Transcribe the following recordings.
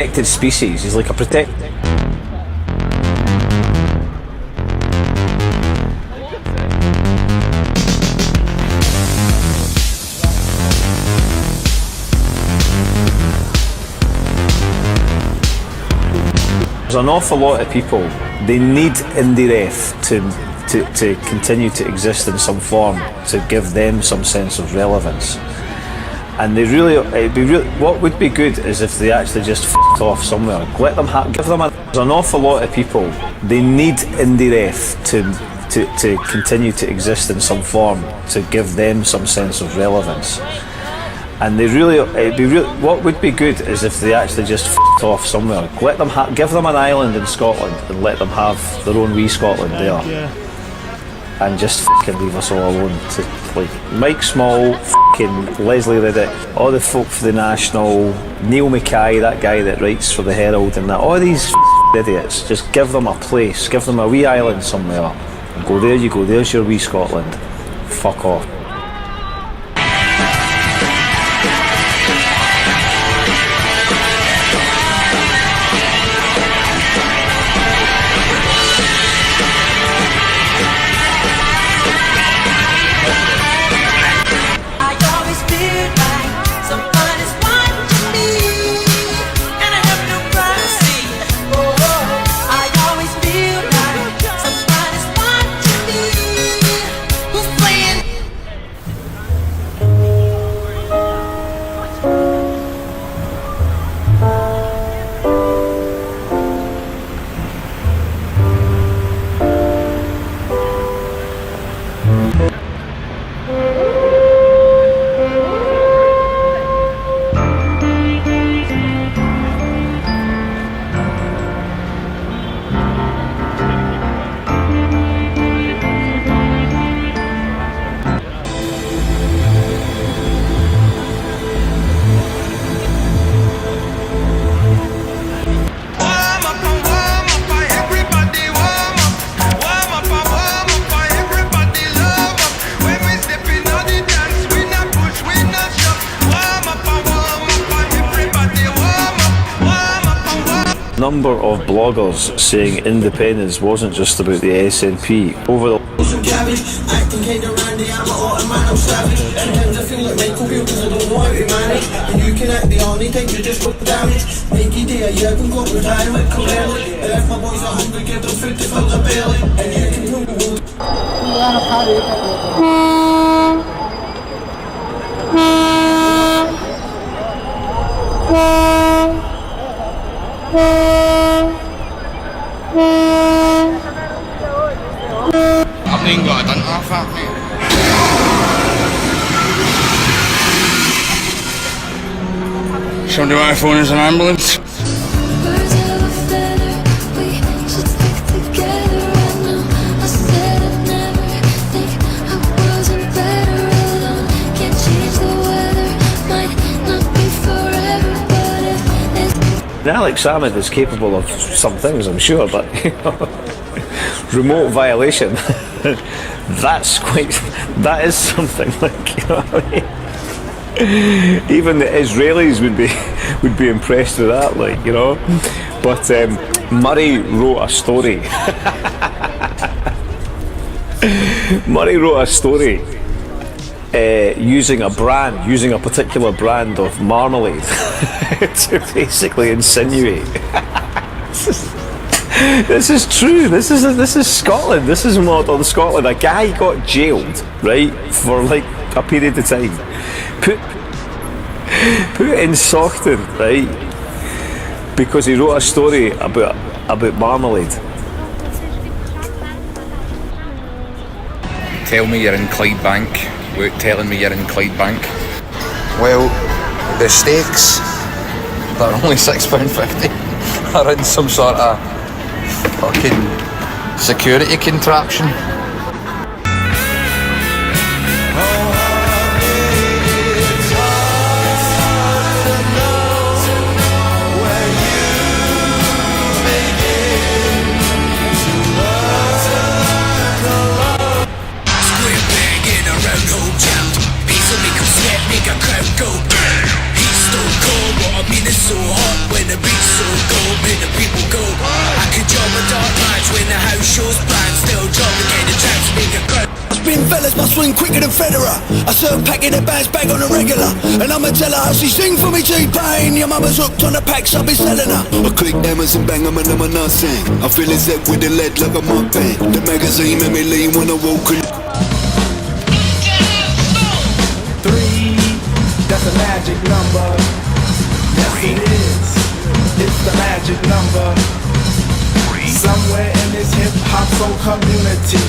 protected species. He's like a protect. There's an awful lot of people, they need indie ref to continue to exist in some form, to give them some sense of relevance. And they really, what would be good is if they actually just f***ed off somewhere. Let them give them there's an awful lot of people, they need indie ref to continue to exist in some form, to give them some sense of relevance. And they what would be good is if they actually just f***ed off somewhere. Let them give them an island in Scotland and let them have their own wee Scotland there. Yeah. And just f***ing leave us all alone. To, like Mike Small, f***ing Leslie Riddick, all the folk for the National, Neil Mackay, that guy that writes for the Herald, and that, all these f***ing idiots, just give them a place, give them a wee island somewhere. And go, there you go, there's your wee Scotland. Fuck off. Number of bloggers saying independence wasn't just about the SNP. Over the acting kind of randy, I'm a lot of man, I'm savage. Sometimes I feel like Michael Beale because I don't know how to manage. And you can act the only time you just got damage. Make you day a year, can go retirement clearly. And if my boys are hungry, give them food to fill their belly. And you can rule the world. I've even got a dent off that, mate. Somebody want to phone us an ambulance? Alex Salmond is capable of some things, I'm sure, but you know, remote violation, that is something, like, you know what I mean? Even the Israelis would be impressed with that, like, you know. But Murray wrote a story. Murray wrote a story using a particular brand of marmalade to basically insinuate. This is true. This is Scotland. This is modern Scotland. A guy got jailed, right, for like a period of time. Put in Saughton, right, because he wrote a story about marmalade. Tell me you're in Clydebank without telling me you're in Clydebank. Well, the steaks, they're only £6.50, are in some sort of fucking security contraption. He's stone cold, what I mean is so hot when the beat's I swing quicker than Federer. I serve packing the bags back on a regular. And I'ma tell her how she sing for me T-Pain. Your mama's hooked on the packs, I'll be selling her. I click M's and bang 'em and I'm a nothing. I feel it set with the lead like a mukbang. The magazine made me lean when I woke up. 3, that's a magic number. Yes it is, it's the magic number. Somewhere in this hip-hop soul community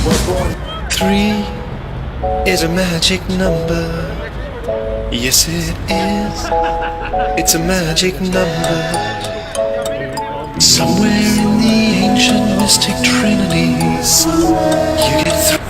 was born. 3 is a magic number. Yes it is, it's a magic number. Somewhere in the ancient mystic trinities, you get through.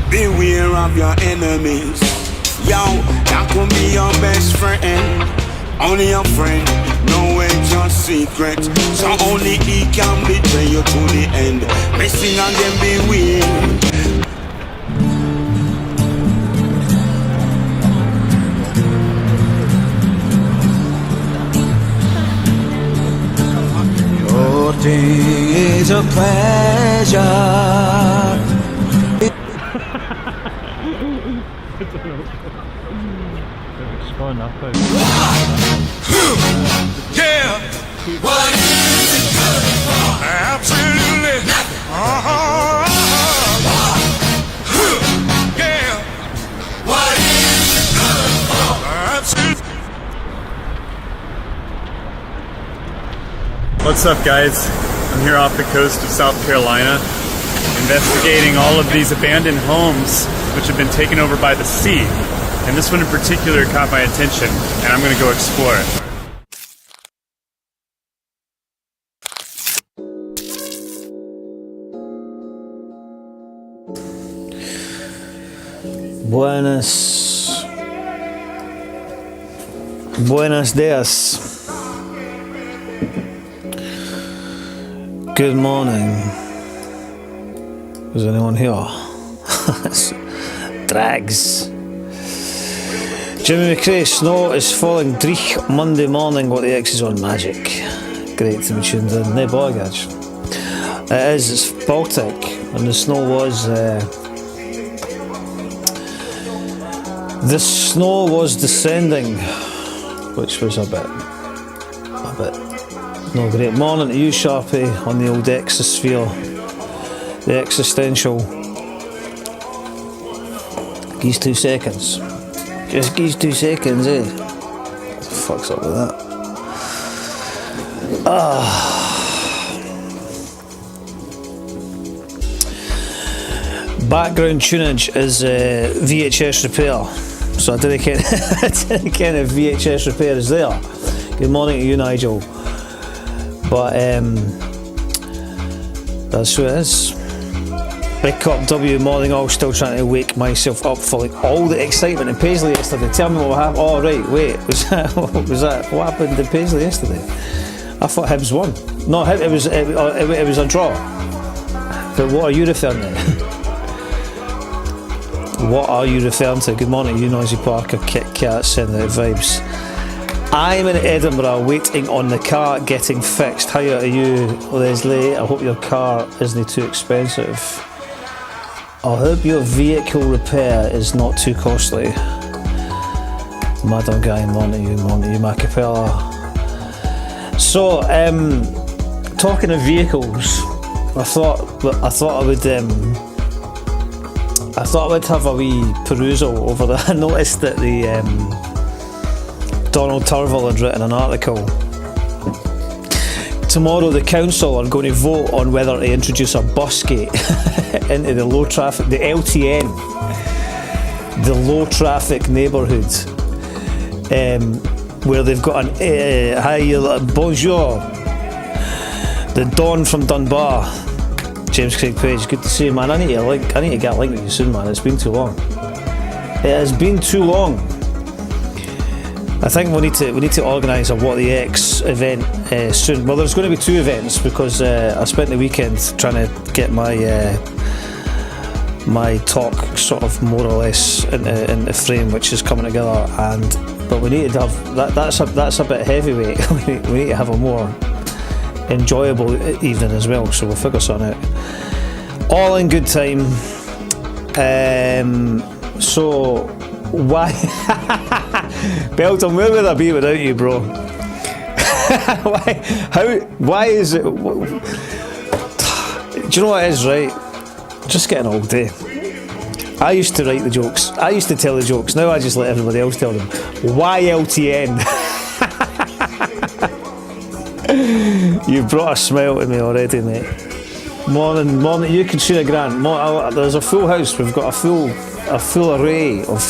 Beware of your enemies. Yo, that could be your best friend. Only a friend, know it's your secret. So only he can betray you to the end. Missing and then beware. Courting is a pleasure. Yeah. What is it good for? Absolutely. Yeah. What is it good for? Absolutely. What's up, guys? I'm here off the coast of South Carolina, investigating all of these abandoned homes which have been taken over by the sea. And this one in particular caught my attention, and I'm gonna go explore it. Buenos dias. Good morning. Is anyone here? Drags. Jimmy McRae, snow is falling dreich Monday morning. What the X is on Magic. Great to be tuned in. No baggage. It's Baltic, and the snow was descending, which was a bit no great. Morning to you, Sharpie, on the old exosphere, the existential. Geese 2 seconds. Just geese 2 seconds, eh? What the fuck's up with that? Background tunage is VHS repair, so I didn't ken I didn't ken if VHS repair is there. Good morning to you, Nigel. But that's who it is. Big Cop W morning, all still trying to wake myself up for like all the excitement in Paisley yesterday. Tell me what happened. Oh right, wait, was that what happened in Paisley yesterday? I thought Hibs won. No, it was a draw. But what are you referring to? What are you referring to? Good morning, you Noisy Parker, Kit Kat, sending out vibes. I'm in Edinburgh waiting on the car getting fixed. How are you, Leslie? I hope your car isn't too expensive. I hope your vehicle repair is not too costly. Madam Guy, morning you, Macapella. So, talking of vehicles, I thought I would have a wee perusal over that. I noticed that the Donald Turville had written an article. Tomorrow the council are going to vote on whether to introduce a bus gate into the low traffic, the LTN, the low traffic neighbourhood, where they've got an hi bonjour, the Don from Dunbar. James Craig Page, good to see you, man. I need to get a link with you soon, man. It's been too long. It has been too long. I think we need to organise a What the X event soon. Well, there's going to be 2 events because I spent the weekend trying to get my talk sort of more or less in the frame, which is coming together. But we need to have that's a bit heavyweight. we need to have a more enjoyable evening as well. So we'll figure something out. All in good time. So why? Belton, where would I be without you, bro? Why is it? Do you know what it is, right? Just getting all day. I used to write the jokes. I used to tell the jokes. Now I just let everybody else tell them. Why LTN? You've brought a smile to me already, mate. Morning. You can see a Grant. There's a full house. We've got a full array of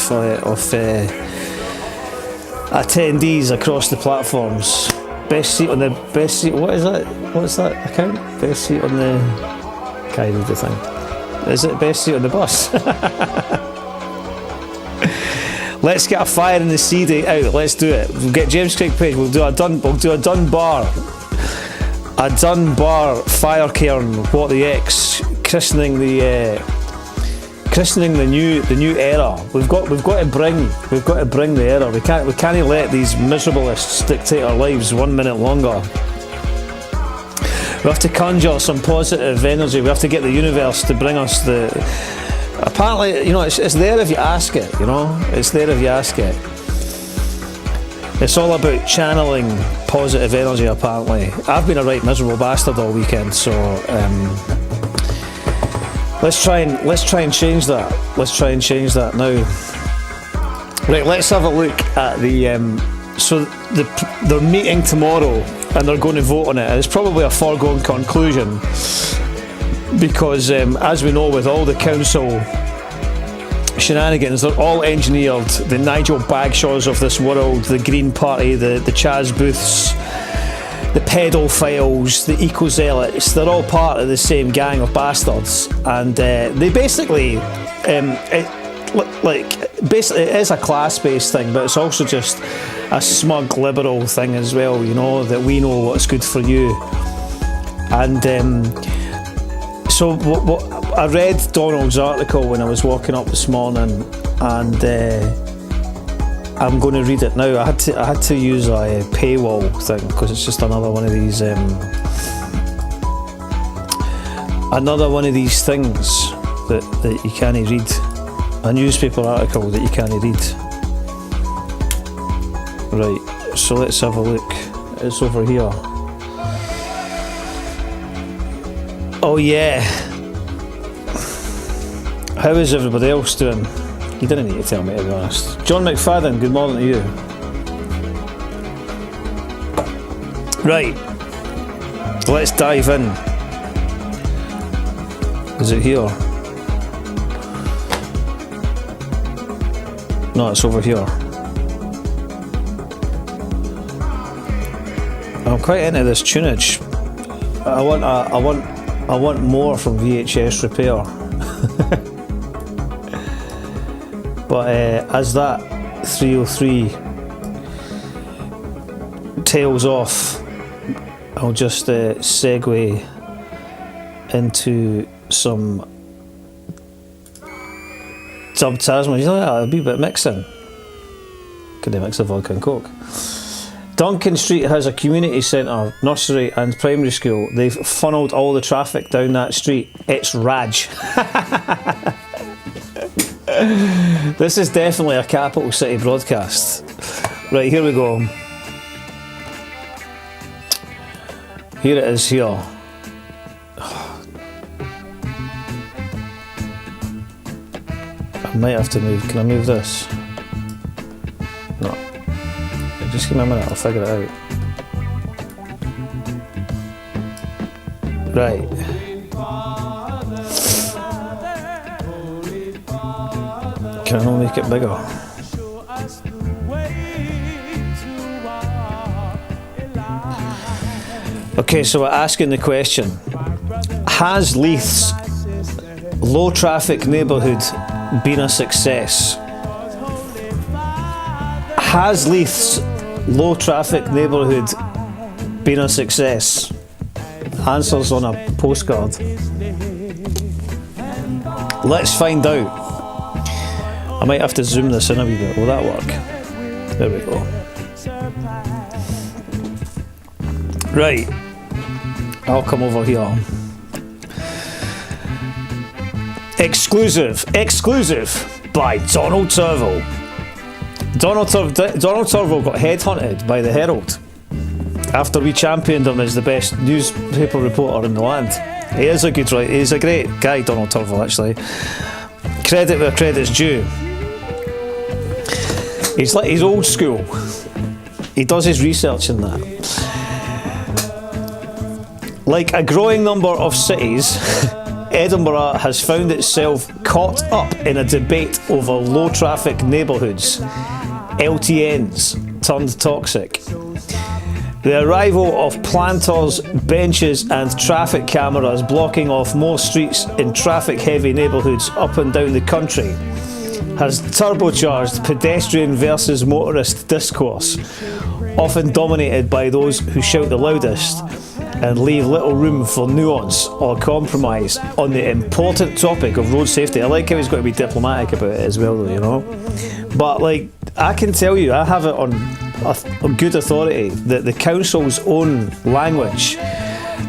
attendees across the platforms. Best seat. What is that? What's that account? Best seat on the. Can't read the thing. Is it best seat on the bus? Let's get a fire in the CD out. Let's do it. We'll get James Craig Page. We'll do a Dunbar fire cairn. What the X? Christening the new era. We've got to bring the era. We can't let these miserableists dictate our lives 1 minute longer. We have to conjure some positive energy. We have to get the universe to bring us the. Apparently, it's there if you ask it. It's there if you ask it. It's all about channeling positive energy. Apparently, I've been a right miserable bastard all weekend. So let's try and change that. Let's try and change that now. Right, let's have a look at the. So they're meeting tomorrow and they're going to vote on it. And it's probably a foregone conclusion because, as we know, with all the council shenanigans, they're all engineered. The Nigel Bagshaws of this world, the Green Party, the Chaz Booths, the pedophiles, the eco-zealots, they're all part of the same gang of bastards. And they basically, basically it is a class-based thing, but it's also just a smug liberal thing as well, that we know what's good for you. And so what I read Donald's article when I was walking up this morning, and I'm going to read it now. I had to use a paywall thing because it's just another one of these things that you can't read. A newspaper article that you can't read. Right, so let's have a look. It's over here. Oh yeah. How is everybody else doing? You didn't need to tell me, to be honest. John McFadden, good morning to you. Right, Let's dive in. Is it here? No, it's over here. I'm quite into this tunage. I want more from VHS Repair. But as that 303 tails off, I'll just segue into some Dub Tasman. You know that? A wee bit mixing. Could they mix a vodka and coke? Duncan Street has a community centre, nursery and primary school. They've funneled all the traffic down that street. It's Raj. This is definitely a capital city broadcast. Right, here we go. Here it is here. I might have to move. Can I move this? No. Just give me a minute, I'll figure it out. Right. Can I not make it bigger? Okay, so we're asking the question: has Leith's low traffic neighbourhood been a success? Has Leith's low traffic neighbourhood been a success? Answers on a postcard. Let's find out. I might have to zoom this in a wee bit. Will that work? There we go. Right. I'll come over here. Exclusive by Donald Turville. Donald Turville got headhunted by the Herald after we championed him as the best newspaper reporter in the land. He is a good right. He's a great guy, Donald Turville. Actually, credit where credit's due. He's old school. He does his research in that. Like a growing number of cities, Edinburgh has found itself caught up in a debate over low traffic neighbourhoods. LTNs turned toxic. The arrival of planters, benches and traffic cameras blocking off more streets in traffic heavy neighbourhoods up and down the country has turbocharged pedestrian versus motorist discourse, often dominated by those who shout the loudest and leave little room for nuance or compromise on the important topic of road safety. I like how he's got to be diplomatic about it as well, though, you know. But like, I can tell you, I have it on good authority that the council's own language,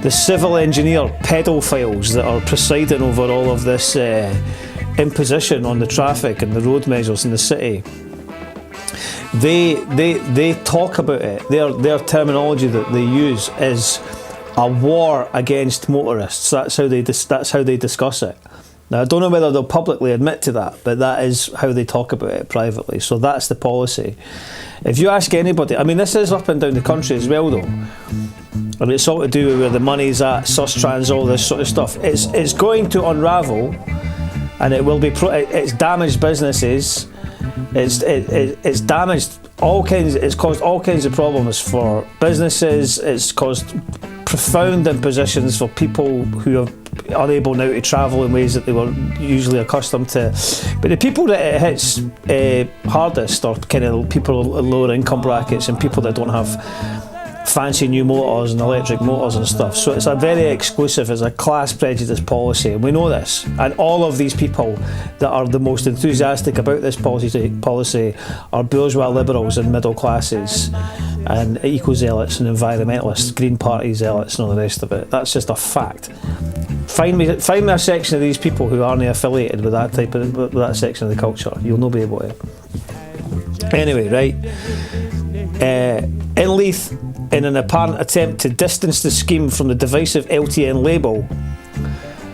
the civil engineer pedophiles that are presiding over all of this imposition on the traffic and the road measures in the city, they talk about it. Their terminology that they use is a war against motorists. That's how they discuss it. Now, I don't know whether they'll publicly admit to that, but that is how they talk about it privately. So that's the policy. If you ask anybody, I mean, this is up and down the country as well, though. And it's all to do with where the money's at, Sustrans, all this sort of stuff. It's going to unravel, and it will be. It's damaged businesses. It's damaged all kinds. It's caused all kinds of problems for businesses. It's caused profound impositions for people who are unable now to travel in ways that they were usually accustomed to. But the people that it hits hardest are kind of people in lower income brackets and people that don't have fancy new motors and electric motors and stuff. So it's a very exclusive, it's a class prejudice policy, and we know this. And all of these people that are the most enthusiastic about this policy are bourgeois liberals and middle classes and eco-zealots and environmentalists, Green Party zealots and all the rest of it. That's just a fact. Find me a section of these people who aren't affiliated with that section of the culture. You'll not be able to. Anyway, right. In Leith, in an apparent attempt to distance the scheme from the divisive LTN label,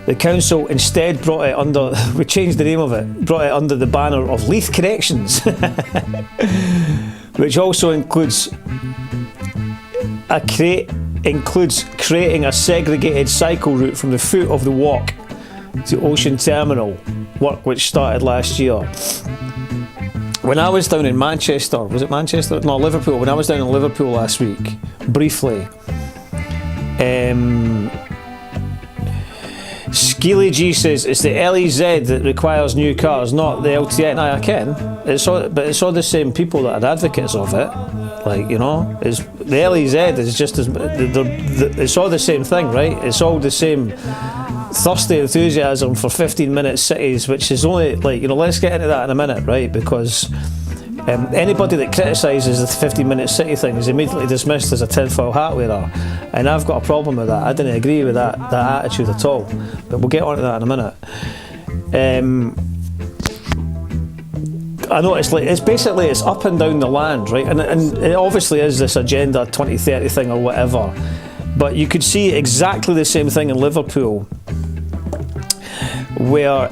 the council instead brought it under, we changed the name of it, brought it under the banner of Leith Connections, which also includes a crate includes creating a segregated cycle route from the foot of the walk to Ocean Terminal, work which started last year. When I was down in Manchester, was it Manchester? No, Liverpool. When I was down in Liverpool last week, briefly, Skeely G says it's the LEZ that requires new cars, not the LTN. I can. But it's all the same people that are advocates of it. Like, you know, it's the LEZ is just as it's all the same thing, right? It's all the same thirsty enthusiasm for 15-minute cities, which is only like, you know, let's get into that in a minute, right? Because anybody that criticises the 15-minute city thing is immediately dismissed as a tinfoil hat wearer, and I've got a problem with that. I didn't agree with that attitude at all, but we'll get onto that in a minute. I know it's basically up and down the land, right? And it obviously is this Agenda 2030 thing or whatever, but you could see exactly the same thing in Liverpool, where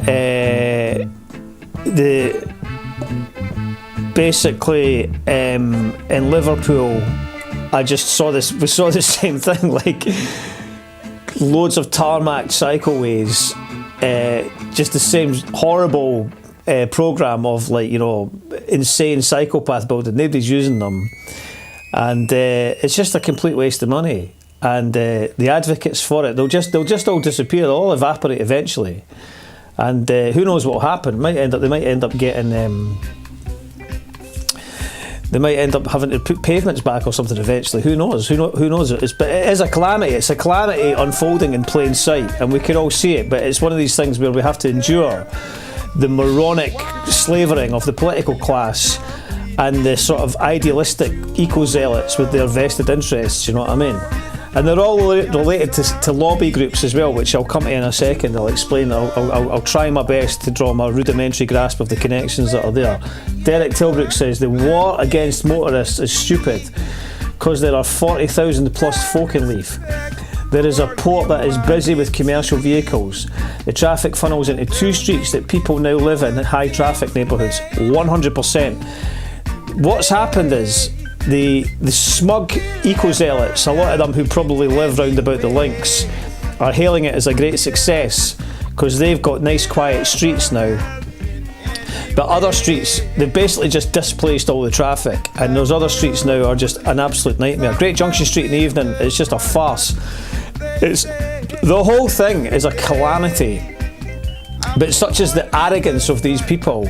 basically in Liverpool, we saw the same thing, like loads of tarmac cycleways, just the same horrible program of, like, you know, insane psychopath building. Nobody's using them, and it's just a complete waste of money. And the advocates for it, they'll just all disappear. They'll all evaporate eventually, and who knows what will happen? They might end up getting. They might end up having to put pavements back or something eventually. Who knows? Who knows? But it is a calamity. It's a calamity unfolding in plain sight, and we can all see it. But it's one of these things where we have to endure the moronic slavering of the political class and the sort of idealistic eco-zealots with their vested interests, you know what I mean? And they're all related to lobby groups as well, which I'll come to in a second. I'll explain. I'll try my best to draw my rudimentary grasp of the connections that are there. Derek Tilbrook says the war against motorists is stupid because there are 40,000 plus folk in Leith. There is a port that is busy with commercial vehicles. The traffic funnels into two streets that people now live in high traffic neighbourhoods. 100%. What's happened is the smug eco-zealots, a lot of them who probably live round about the links, are hailing it as a great success because they've got nice quiet streets now. But other streets, they've basically just displaced all the traffic, and those other streets now are just an absolute nightmare. Great Junction Street in the evening is just a farce. The whole thing is a calamity. But such is the arrogance of these people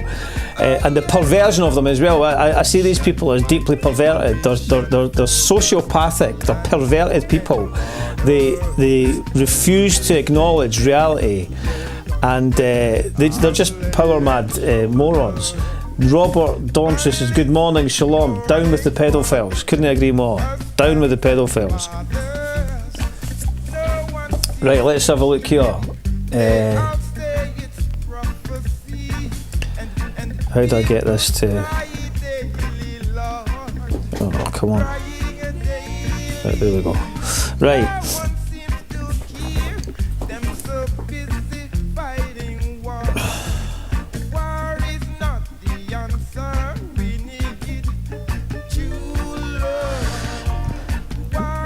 and the perversion of them as well. I see these people as deeply perverted. They're sociopathic. They're perverted people. They refuse to acknowledge reality, and they're just power mad morons. Robert Dontress says, good morning, shalom. Down with the pedophiles. Couldn't agree more. Down with the pedophiles. Right, let's have a look here. How do I get this to... Oh, come on. Right, there we go. Right.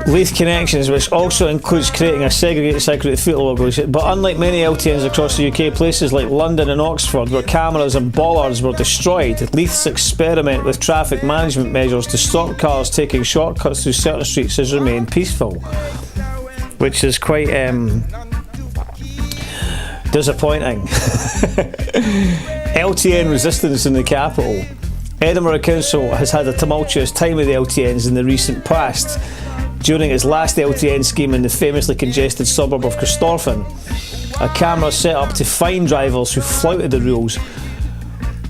Leith Connections, which also includes creating a segregated cycle at the foot logos. But unlike many LTNs across the UK, places like London and Oxford, where cameras and bollards were destroyed, Leith's experiment with traffic management measures to stop cars taking shortcuts through certain streets has remained peaceful, which is quite disappointing. LTN resistance in the capital. Edinburgh Council has had a tumultuous time with the LTNs in the recent past. During its last LTN scheme in the famously congested suburb of Christorfin, a camera set up to find drivers who flouted the rules.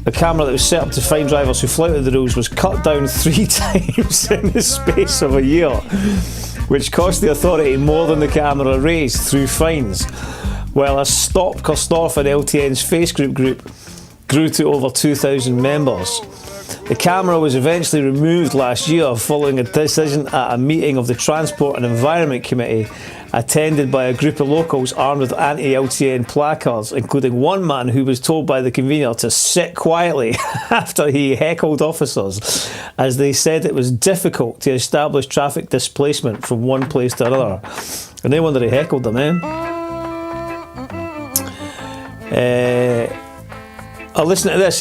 The camera that was set up to find drivers who flouted the rules was cut down 3 times in the space of a year, which cost the authority more than the camera raised through fines, while a Stop Christorfin LTN's Facebook group grew to over 2,000 members. The camera was eventually removed last year following a decision at a meeting of the Transport and Environment Committee attended by a group of locals armed with anti-LTN placards, including one man who was told by the convener to sit quietly after he heckled officers, as they said it was difficult to establish traffic displacement from one place to another. And no wonder he heckled them, listen to this.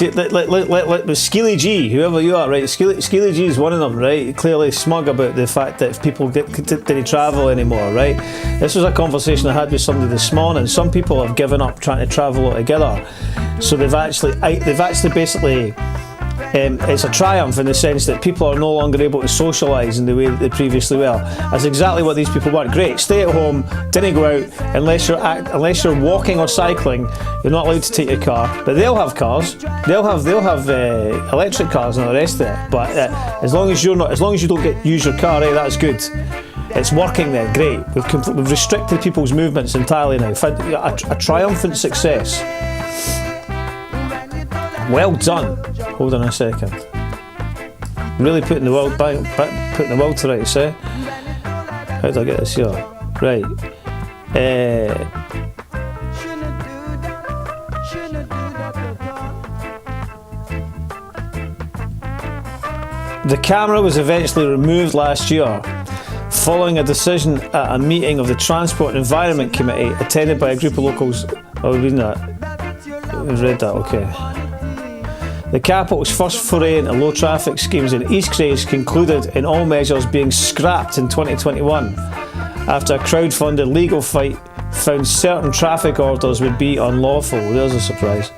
Skeely G, whoever you are, right? Skeely G is one of them, right? Clearly smug about the fact that if people didn't travel anymore, right? This was a conversation I had with somebody this morning. Some people have given up trying to travel altogether, so they've actually basically. It's a triumph in the sense that people are no longer able to socialise in the way that they previously were. That's exactly what these people want. Great, stay at home, didn't go out unless you're walking or cycling. You're not allowed to take your car, but they'll have cars. They'll have electric cars and all the rest of it. But as long as you don't use your car, that's good. It's working then. Great. We've restricted people's movements entirely now. A triumphant success. Well done. Hold on a second. Really putting the world to rights, eh? How did I get this here? Right. The camera was eventually removed last year, following a decision at a meeting of the Transport and Environment Committee attended by a group of locals. Oh, we're reading that. We've read that, okay. The capital's first foray into low traffic schemes in East Grays concluded in all measures being scrapped in 2021 after a crowd-funded legal fight found certain traffic orders would be unlawful. There's a surprise.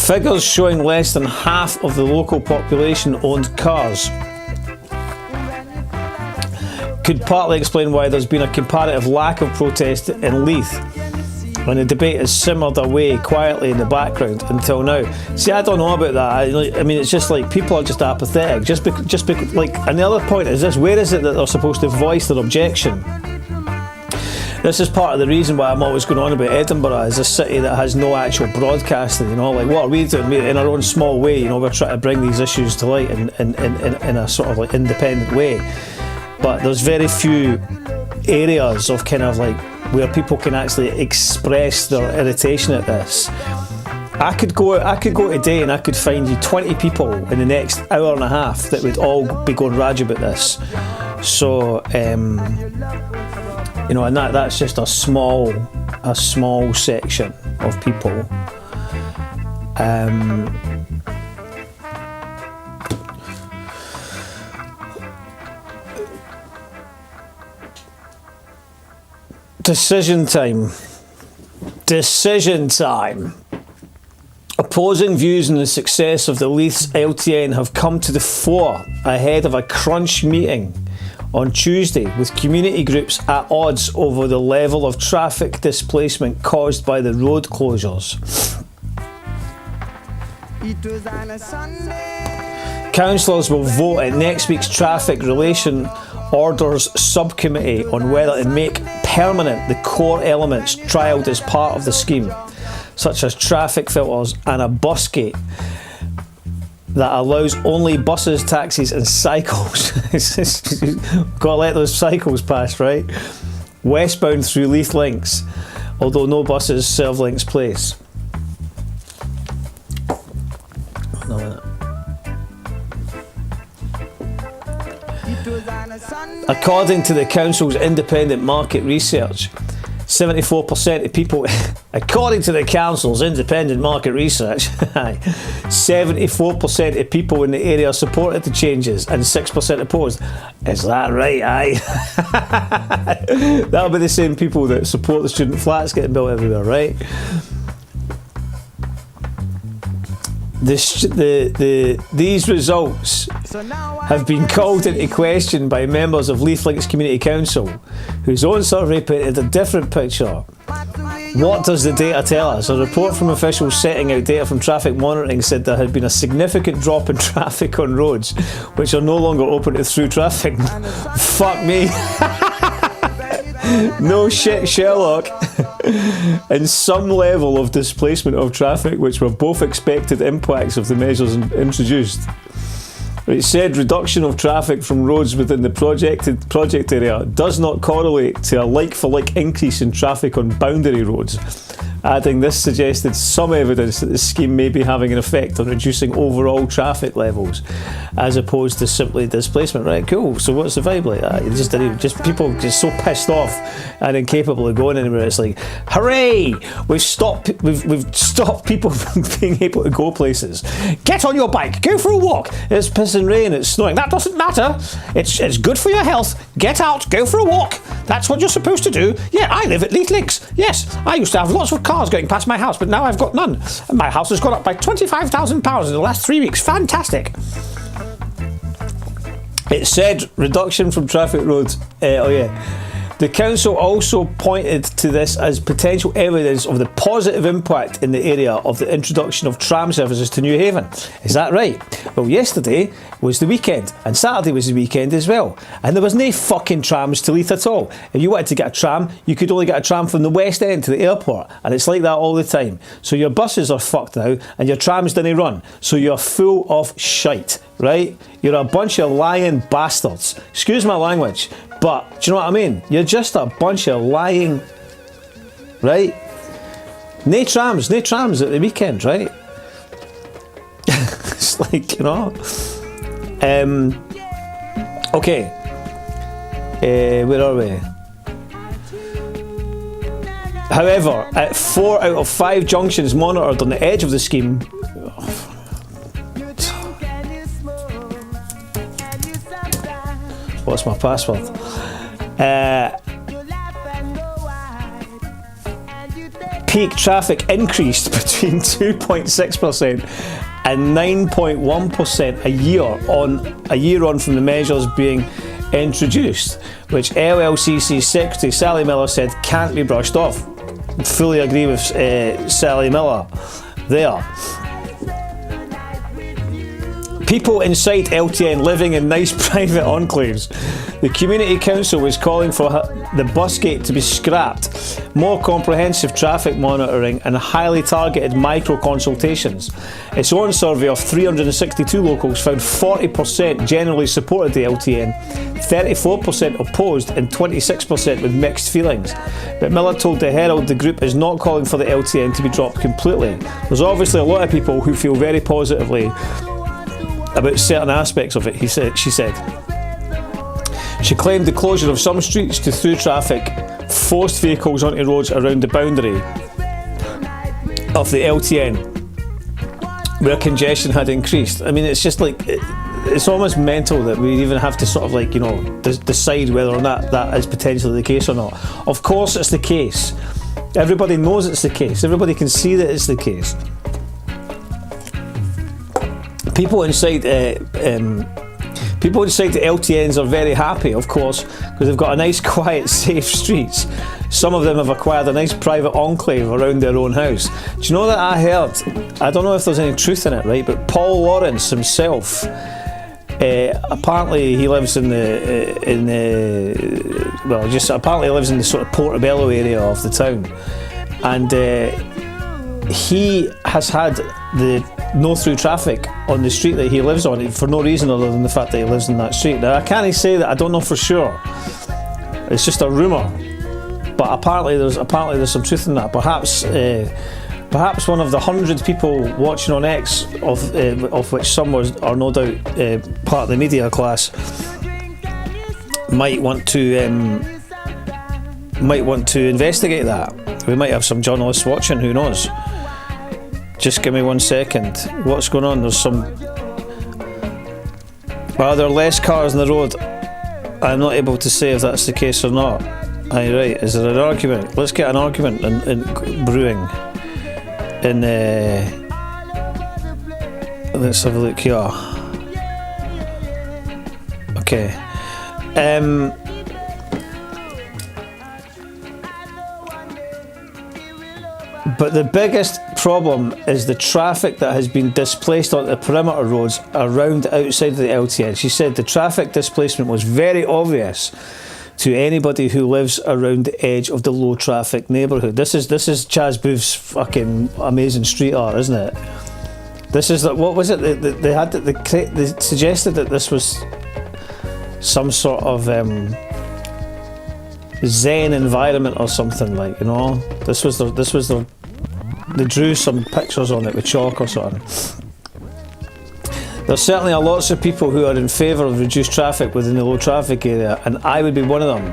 Figures showing less than half of the local population owned cars could partly explain why there's been a comparative lack of protest in Leith, when the debate has simmered away quietly in the background until now. See, I don't know about that. I mean, it's just like people are just apathetic. And the other point is this: where is it that they're supposed to voice their objection? This is part of the reason why I'm always going on about Edinburgh as a city that has no actual broadcasting. Like, what are we doing? In our own small way, we're trying to bring these issues to light in a sort of like independent way. But there's very few areas of kind of like where people can actually express their irritation at this. I could go today and I could find you 20 people in the next hour and a half that would all be going rage about this. So, and that's just a small section of people. Decision time. Opposing views on the success of the Leith's LTN have come to the fore ahead of a crunch meeting on Tuesday with community groups at odds over the level of traffic displacement caused by the road closures. Councillors will vote at next week's Traffic Relation Orders Subcommittee on whether to make permanent the core elements trialled as part of the scheme, such as traffic filters and a bus gate that allows only buses, taxis and cycles. Gotta let those cycles pass, right? Westbound through Leith Links, although no buses serve Links Place. According to the council's independent market research, 74% of people, according to the council's independent market research, 74% of people in the area supported the changes and 6% opposed. Is that right, aye? That'll be the same people that support the student flats getting built everywhere, right? These results have been called into question by members of Leith Links Community Council, whose own survey painted a different picture. What does the data tell us? A report from officials setting out data from traffic monitoring said there had been a significant drop in traffic on roads which are no longer open to through traffic. Fuck me. No shit, Sherlock. And some level of displacement of traffic, which were both expected impacts of the measures introduced. It said reduction of traffic from roads within the project area does not correlate to a like-for-like increase in traffic on boundary roads. Adding this suggested some evidence that the scheme may be having an effect on reducing overall traffic levels, as opposed to simply displacement. Right, cool. So what's the vibe like that? Just people just so pissed off and incapable of going anywhere. It's like, hooray! We've stopped people from being able to go places. Get on your bike, go for a walk. It's pissing rain, it's snowing. That doesn't matter. It's good for your health. Get out, go for a walk. That's what you're supposed to do. Yeah, I live at Leith Links. Yes, I used to have lots of cars going past my house, but now I've got none. And my house has gone up by £25,000 in the last 3 weeks. Fantastic. It said reduction from traffic roads. The council also pointed to this as potential evidence of the positive impact in the area of the introduction of tram services to Newhaven. Is that right? Well, yesterday was the weekend, and Saturday was the weekend as well, and there was no fucking trams to Leith at all. If you wanted to get a tram, you could only get a tram from the West End to the airport, and it's like that all the time. So your buses are fucked now, and your trams didn't run, so you're full of shite, right? You're a bunch of lying bastards. Excuse my language, but do you know what I mean? You're just a bunch of lying, right? No trams at the weekend, right? It's like, you know. Okay. Where are we? However, at 4 out of 5 junctions monitored on the edge of the scheme, what's my password? Peak traffic increased between 2.6% and 9.1% a year on from the measures being introduced, which LLCC Secretary Sally Miller said can't be brushed off. Fully agree with Sally Miller there. People inside LTN living in nice private enclaves. The Community Council was calling for the bus gate to be scrapped, more comprehensive traffic monitoring and highly targeted micro consultations. Its own survey of 362 locals found 40% generally supported the LTN, 34% opposed and 26% with mixed feelings. But Miller told the Herald the group is not calling for the LTN to be dropped completely. There's obviously a lot of people who feel very positively about certain aspects of it, she said. She claimed the closure of some streets to through traffic forced vehicles onto roads around the boundary of the LTN, where congestion had increased. I mean, it's just like, it's almost mental that we even have to sort of like, you know, decide whether or not that is potentially the case or not. Of course it's the case. Everybody knows it's the case. Everybody can see that it's the case. People inside the LTNs are very happy, of course, because they've got a nice, quiet, safe streets. Some of them have acquired a nice private enclave around their own house. Do you know that I heard? I don't know if there's any truth in it, right? But Paul Lawrence himself, apparently he lives apparently lives in the sort of Portobello area of the town, and he has had the no through traffic on the street that he lives on for no reason other than the fact that he lives in that street. Now I can't say that, I don't know for sure. It's just a rumour, but apparently there's some truth in that. Perhaps one of the 100 people watching on X, of which some are no doubt part of the media class, might want to investigate that. We might have some journalists watching, who knows. Just give me 1 second. What's going on? Are there less cars on the road? I'm not able to say if that's the case or not. Aye, right. Is there an argument? Let's get an argument in brewing. Let's have a look here. Okay. But the biggest problem is the traffic that has been displaced onto the perimeter roads around outside of the LTN. She said the traffic displacement was very obvious to anybody who lives around the edge of the low traffic neighbourhood. This is Chaz Booth's fucking amazing street art, isn't it? This is what was it? They had they suggested that this was some sort of Zen environment or something, like, you know. This was the. They drew some pictures on it with chalk or something. There certainly are lots of people who are in favour of reduced traffic within the low traffic area, and I would be one of them.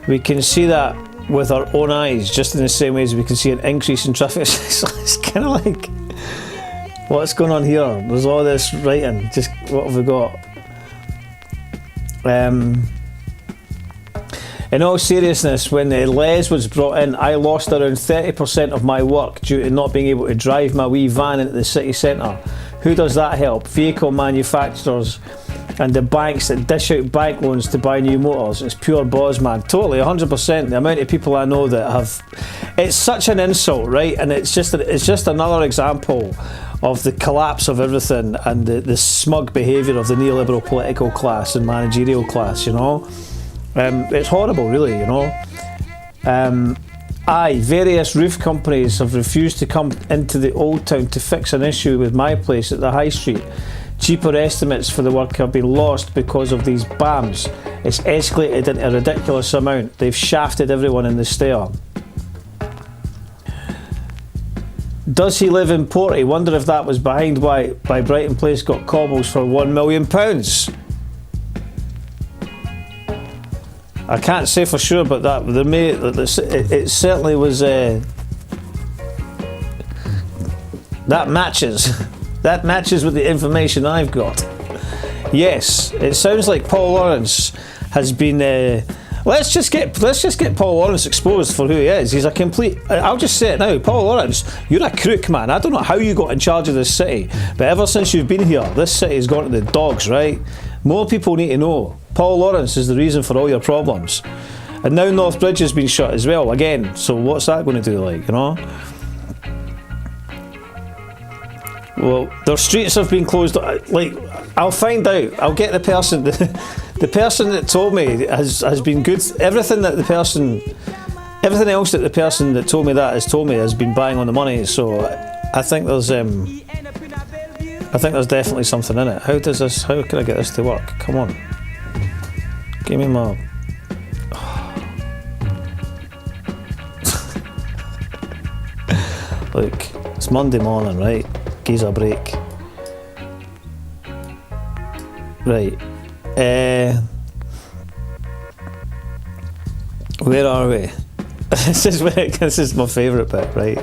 We can see that with our own eyes, just in the same way as we can see an increase in traffic. It's kind of like, what's going on here? There's all this writing. Just what have we got? In all seriousness, when the Les was brought in, I lost around 30% of my work due to not being able to drive my wee van into the city centre. Who does that help? Vehicle manufacturers and the banks that dish out bank loans to buy new motors. It's pure boss, man. Totally, 100%. The amount of people I know that have... It's such an insult, right? And it's just another example of the collapse of everything and the smug behaviour of the neoliberal political class and managerial class, you know? It's horrible, really, you know. Various roof companies have refused to come into the Old Town to fix an issue with my place at the High Street. Cheaper estimates for the work have been lost because of these BAMs. It's escalated into a ridiculous amount. They've shafted everyone in the stair. Does he live in Porty? Wonder if that was behind why Brighton Place got cobbles for £1 million. I can't say for sure, but it certainly was. That matches. That matches with the information I've got. Yes, it sounds like Paul Lawrence has been. Let's just get Paul Lawrence exposed for who he is. He's a complete. I'll just say it now, Paul Lawrence. You're a crook, man. I don't know how you got in charge of this city, but ever since you've been here, this city has gone to the dogs. Right? More people need to know. Paul Lawrence is the reason for all your problems. And now North Bridge has been shut as well, again. So what's that going to do, like, you know? Well, their streets have been closed. Like, I'll find out. I'll get the person. The person that told me has been good. Everything else that the person that told me that has told me has been bang on the money. So I think there's definitely something in it. How can I get this to work? Come on. Give me my... Look, it's Monday morning, right? Gives a break. Right. Where are we? This is my favourite bit, right?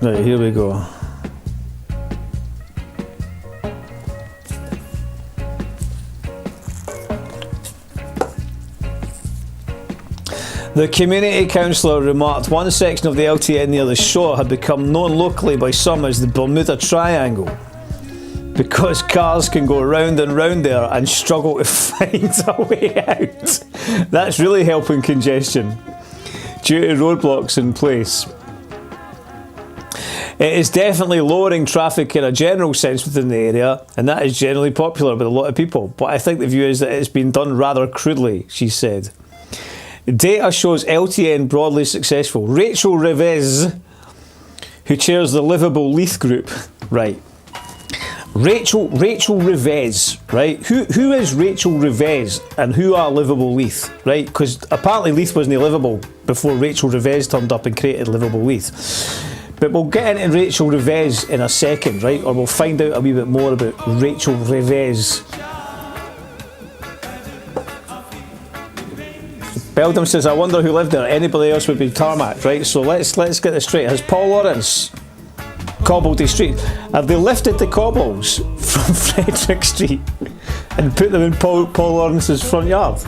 Right, here we go. The community councillor remarked one section of the LTN near the shore had become known locally by some as the Bermuda Triangle because cars can go round and round there and struggle to find a way out. That's really helping congestion due to roadblocks in place. It is definitely lowering traffic in a general sense within the area, and that is generally popular with a lot of people, but I think the view is that it's been done rather crudely, she said. Data shows LTN broadly successful. Rachel Revez, who chairs the Livable Leith group, right? Rachel Revez, right? Who is Rachel Revez and who are Livable Leith, right? Because apparently Leith wasn't livable before Rachel Revez turned up and created Livable Leith. But we'll get into Rachel Revez in a second, right? Or we'll find out a wee bit more about Rachel Revez. Beldam says, I wonder who lived there. Anybody else would be tarmac, right? So let's get this straight. Has Paul Lawrence cobbled the street? Have they lifted the cobbles from Frederick Street and put them in Paul Lawrence's front yard?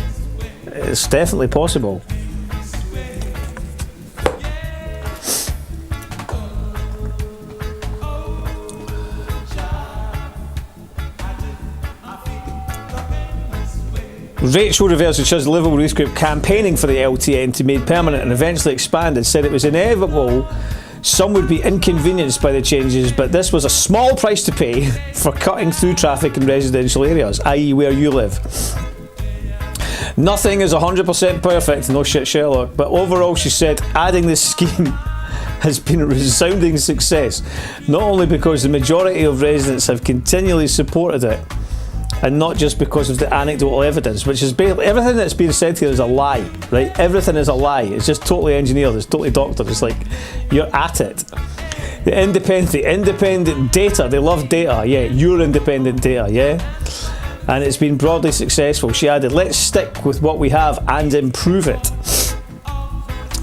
It's definitely possible. Rachel Revere, who chairs the Livable Leith group campaigning for the LTN to be made permanent and eventually expanded, said it was inevitable some would be inconvenienced by the changes, but this was a small price to pay for cutting through traffic in residential areas, i.e. where you live. Nothing is 100% perfect, no shit Sherlock, but overall she said adding this scheme has been a resounding success, not only because the majority of residents have continually supported it, and not just because of the anecdotal evidence, which is basically everything that's being said here is a lie, right? Everything is a lie. It's just totally engineered, it's totally doctored. It's like, you're at it. The independent data, they love data, yeah, your independent data, yeah? And it's been broadly successful. She added, let's stick with what we have and improve it.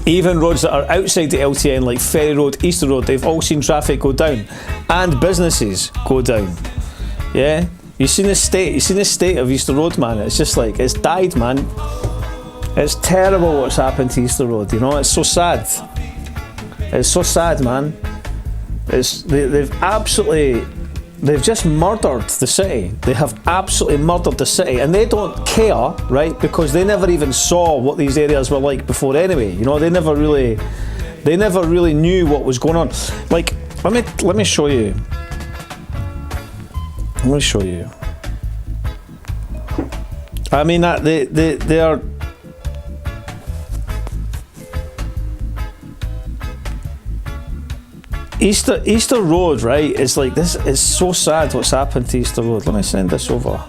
Even roads that are outside the LTN, like Ferry Road, Easter Road, they've all seen traffic go down, and businesses go down, yeah? You've seen the state of Easter Road, man. It's just like, it's died, man. It's terrible what's happened to Easter Road, you know? It's so sad. It's so sad, man. They've just murdered the city. They have absolutely murdered the city, and they don't care, right? Because they never even saw what these areas were like before anyway. You know, they never really knew what was going on. Like, let me show you. Let me show you. I mean that they are. Easter Road, right? It's like this. It's so sad what's happened to Easter Road. Let me send this over.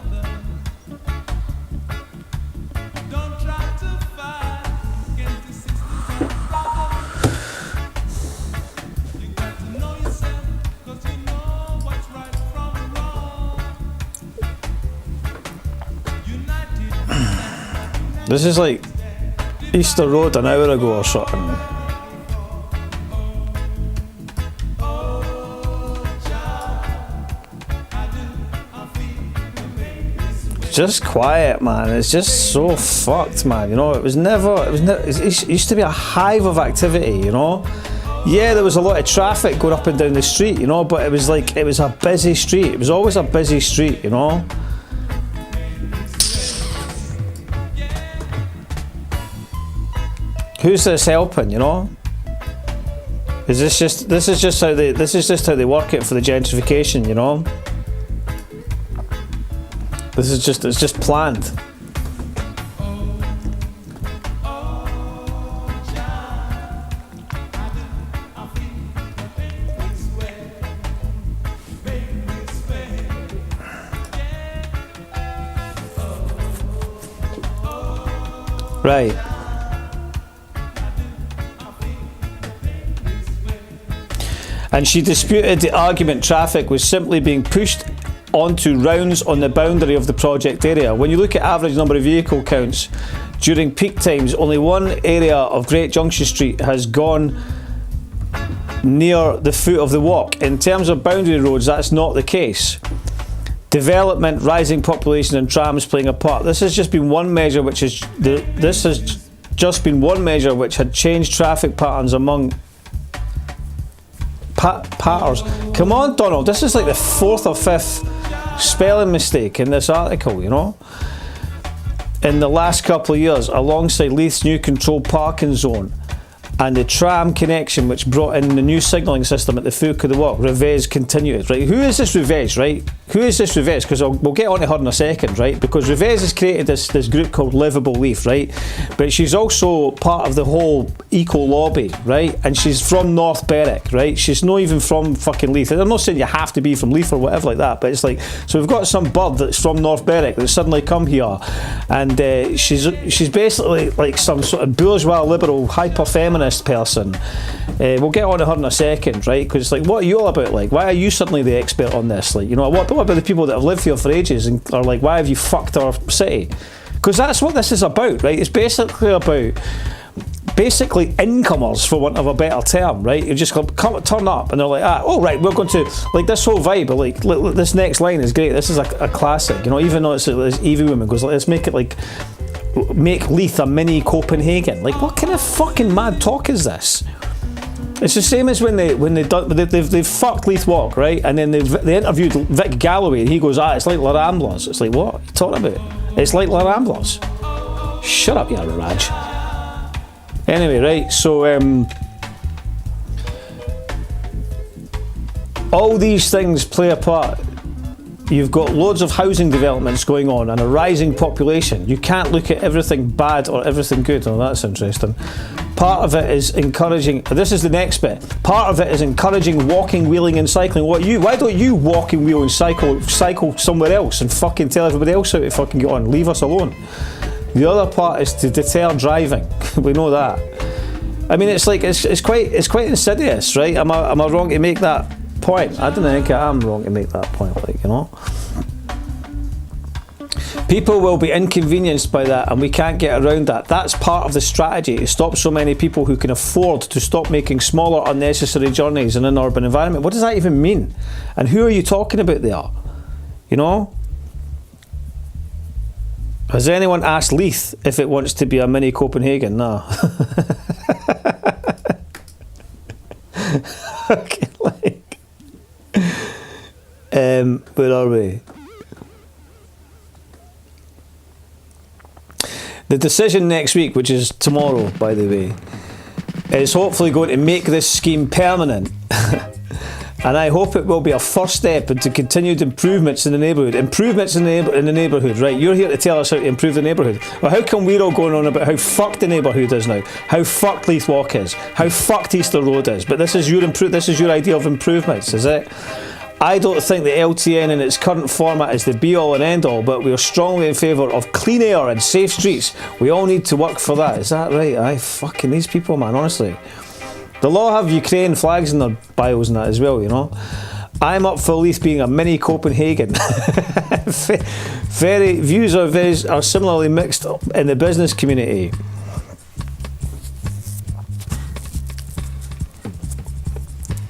This is like Easter Road an hour ago or something. Just quiet, man. It's just so fucked, man. You know, it used to be a hive of activity, you know. Yeah, there was a lot of traffic going up and down the street, you know, but it was a busy street. It was always a busy street, you know. Who's this helping, you know? This is just how they work it for the gentrification, you know? It's just planned. Right. And she disputed the argument traffic was simply being pushed onto rounds on the boundary of the project area. When you look at average number of vehicle counts during peak times, only one area of Great Junction Street has gone near the foot of the walk. In terms of boundary roads, that's not the case. Development, rising population and trams playing a part. This has just been one measure which had changed traffic patterns among patterns. Come on, Donald, this is like the 4th or 5th spelling mistake in this article, you know. In the last couple of years, alongside Leith's new controlled parking zone and the tram connection which brought in the new signalling system at the foot of the walk, Revez continued, right? Who is this Revez, right? Who is this Revez? Because we'll get on to her in a second, right? Because Revez has created this group called Livable Leith, right? But she's also part of the whole eco lobby, right? And she's from North Berwick, right? She's not even from fucking Leith. I'm not saying you have to be from Leith or whatever like that, but it's like, so we've got some bird that's from North Berwick that's suddenly come here, and she's basically like some sort of bourgeois liberal hyper feminist person. We'll get on to her in a second, right? Because it's like, what are you all about? Like, why are you suddenly the expert on this? Like, you know, what about the people that have lived here for ages and are like, why have you fucked our city? Because that's what this is about, right? It's basically about incomers, for want of a better term, right? You just turn up and they're like, oh right, we're going to, like, this whole vibe, like this next line is great. This is a classic, you know, even though it's Evie Woman goes like, let's make it like, make Leith a mini Copenhagen. Like, what kind of fucking mad talk is this? It's the same as when they've fucked Leith Walk, right? And then they interviewed Vic Galloway and he goes, it's like La Ramblers. It's like, what are you talking about? It's like La Ramblers. Shut up, you Raj. Anyway, right, so all these things play a part. you've got loads of housing developments going on and a rising population. You can't look at everything bad or everything good. Oh, that's interesting. Part of it is encouraging, this is the next bit, part of it is encouraging walking, wheeling and cycling. Why don't you walk and wheel and cycle somewhere else and fucking tell everybody else how to fucking get on? Leave us alone. The other part is to deter driving. We know that. I mean, it's like, it's quite insidious, right? Am I wrong to make that point? I don't think I am wrong to make that point, like, you know. People will be inconvenienced by that, and we can't get around that. That's part of the strategy to stop so many people who can afford to stop making smaller, unnecessary journeys in an urban environment. What does that even mean? And who are you talking about there? You know? Has anyone asked Leith if it wants to be a mini Copenhagen? No. Okay, like, where are we? The decision next week, which is tomorrow, by the way, is hopefully going to make this scheme permanent. And I hope it will be a first step into continued improvements in the neighbourhood. Improvements in the neighbourhood, right? You're here to tell us how to improve the neighbourhood. Well, how come we're all going on about how fucked the neighbourhood is now? How fucked Leith Walk is? How fucked Easter Road is? But this is your idea of improvements, is it? I don't think the LTN in its current format is the be-all and end-all, but we are strongly in favour of clean air and safe streets. We all need to work for that. Is that right? Aye, fucking these people, man, honestly. The law have Ukraine flags in their bios and that as well, you know. I'm up for Leith being a mini Copenhagen. Views are similarly mixed in the business community.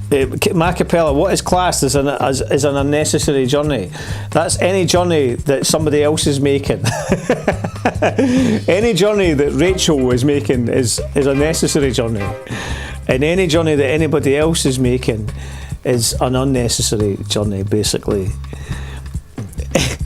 Macapella, what is classed as an unnecessary journey? That's any journey that somebody else is making. Any journey that Rachel is making is a necessary journey. And any journey that anybody else is making is an unnecessary journey, basically.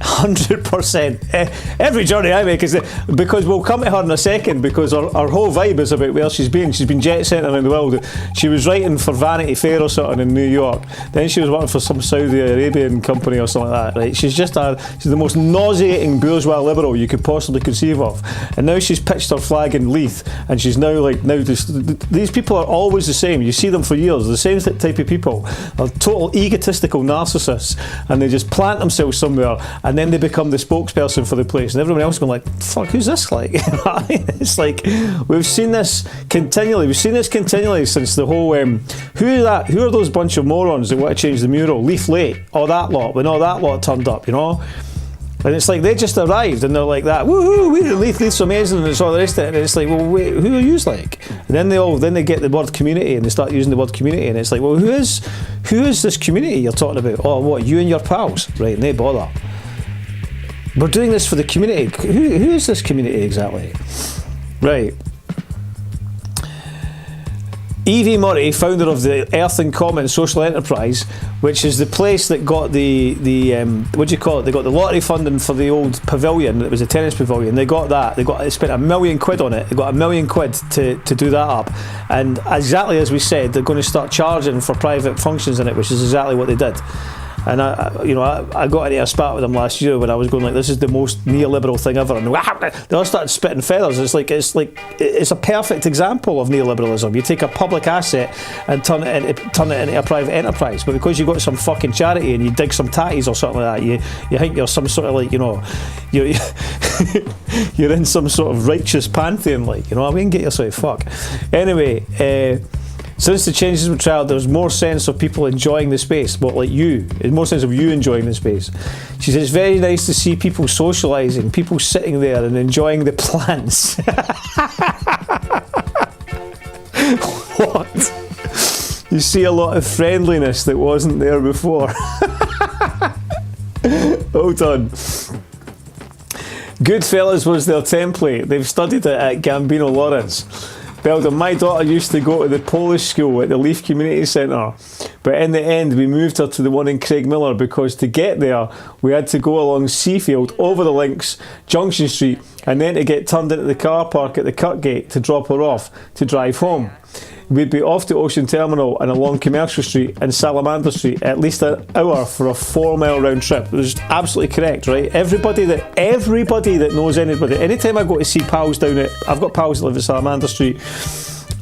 100%. Every journey I make is because we'll come to her in a second, because our whole vibe is about where she's been. She's been jet setting around the world. She was writing for Vanity Fair or something in New York. Then she was working for some Saudi Arabian company or something like that, right? She's the most nauseating bourgeois liberal you could possibly conceive of. And now she's pitched her flag in Leith, and she's these people are always the same. You see them for years, the same type of people. They're total egotistical narcissists, and they just plant themselves somewhere, and then they become the spokesperson for the place, and everyone else going like, fuck, who's this like? It's like, we've seen this continually since the whole who are those bunch of morons that want to change the mural? Leith Late, all that lot, when all that lot turned up, you know. And it's like they just arrived and they're like that, woohoo, Leith's amazing, and it's all the rest of it. And it's like, well, wait, who are you like? And then they get the word community and they start using the word community, and it's like, well, who is this community you're talking about? Oh, what, you and your pals, right? And they bother. We're doing this for the community. Who is this community exactly? Right. Evie Murray, founder of the Earth and Common social enterprise, which is the place that got the what do you call it? They got the lottery funding for the old pavilion. It was a tennis pavilion. They got that. They spent £1 million on it. They got £1 million to do that up. And exactly as we said, they're going to start charging for private functions in it, which is exactly what they did. And I got into a spat with them last year when I was going like, this is the most neoliberal thing ever, and they all started spitting feathers. It's a perfect example of neoliberalism. You take a public asset and turn it into a private enterprise, but because you got some fucking charity and you dig some tatties or something like that, you think you're some sort of like, you know, you're in some sort of righteous pantheon, like, you know what I mean? Get yourself fuck. Anyway. Since the changes were trialled, there's more sense of people enjoying the space. Well, like you, there's more sense of you enjoying the space. She says it's very nice to see people socialising, people sitting there and enjoying the plants. What? You see a lot of friendliness that wasn't there before. Hold on. Goodfellas was their template. They've studied it at Gambino Lawrence. Belden, my daughter used to go to the Polish school at the Leith Community Centre, but in the end we moved her to the one in Craigmillar because to get there we had to go along Seafield, over the links, Junction Street, and then to get turned into the car park at the Cut Gate to drop her off to drive home. we'd be off the Ocean Terminal and along Commercial Street and Salamander Street at least an hour for a 4-mile round trip. It was absolutely correct, right? Everybody that knows anybody, anytime I go to see pals down at, I've got pals that live at Salamander Street,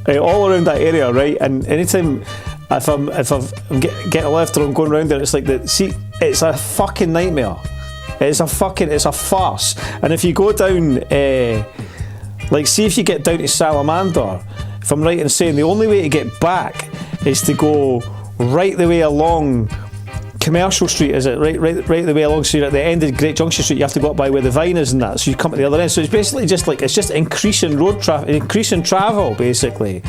all around that area, right? And anytime if I'm getting a lift or I'm going around there, it's like it's a fucking nightmare. It's a farce. And if you go down, like, see if you get down to Salamander, if I'm right in saying the only way to get back is to go right the way along Commercial Street, is it? Right the way along, so you're at the end of Great Junction Street, you have to go up by where the Vine is and that, so you come to the other end. So it's basically just like, it's just increasing road traffic, increasing travel, basically.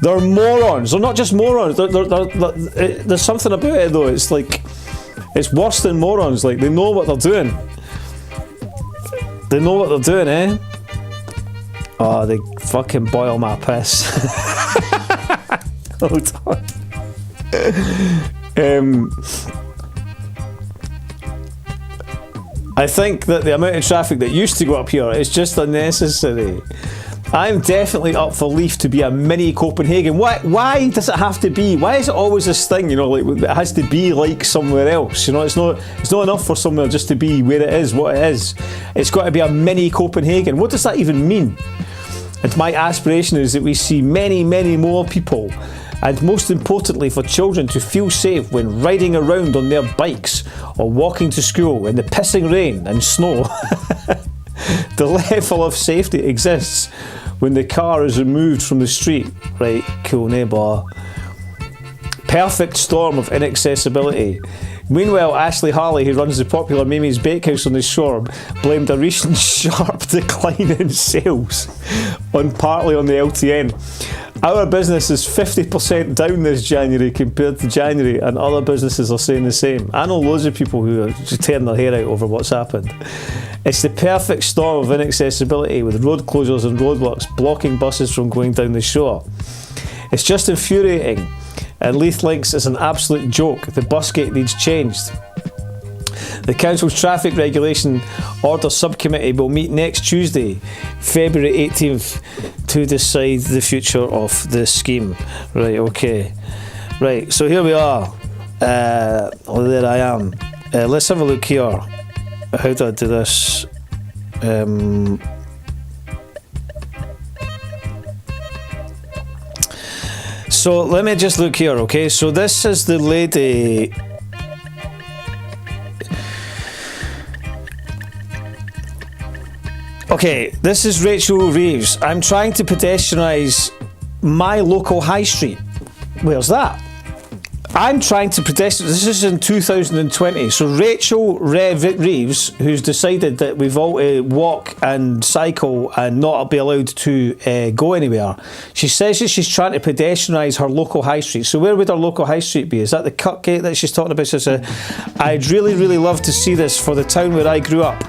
They're morons. They're not just morons. There's something about it, though. It's like, it's worse than morons. Like, they know what they're doing. They know what they're doing, eh? Oh, they fucking boil my piss. Hold on. I think that the amount of traffic that used to go up here is just unnecessary. I'm definitely up for Leith to be a mini Copenhagen. Why does it have to be? Why is it always this thing, you know, like it has to be like somewhere else? You know, it's not enough for somewhere just to be where it is, what it is. It's got to be a mini Copenhagen. What does that even mean? And my aspiration is that we see many, many more people, and most importantly for children, to feel safe when riding around on their bikes or walking to school in the pissing rain and snow. The level of safety exists when the car is removed from the street. Right, cool neighbour. Perfect storm of inaccessibility. Meanwhile, Ashley Harley, who runs the popular Mimi's Bakehouse on the shore, blamed a recent sharp decline in sales partly on the LTN. Our business is 50% down this January compared to January, and other businesses are saying the same. I know loads of people who are just tearing their hair out over what's happened. It's the perfect storm of inaccessibility, with road closures and roadworks blocking buses from going down the shore. It's just infuriating, and Leith Links is an absolute joke. The bus gate needs changed. The Council's Traffic Regulation Order Subcommittee will meet next Tuesday, February 18th, to decide the future of the scheme. Right, okay. Right, so here we are. There I am. Let's have a look here. How do I do this? So let me just look here, okay? So this is the lady. Okay, this is Rachel Reeves. I'm trying to pedestrianise my local high street. Where's that? I'm trying to pedestrianise. This is in 2020. So Rachel Reeves, who's decided that we've all to walk and cycle and not be allowed to go anywhere, she says that she's trying to pedestrianise her local high street. So where would our local high street be? Is that the cut gate that she's talking about? She says, I'd really, really love to see this for the town where I grew up.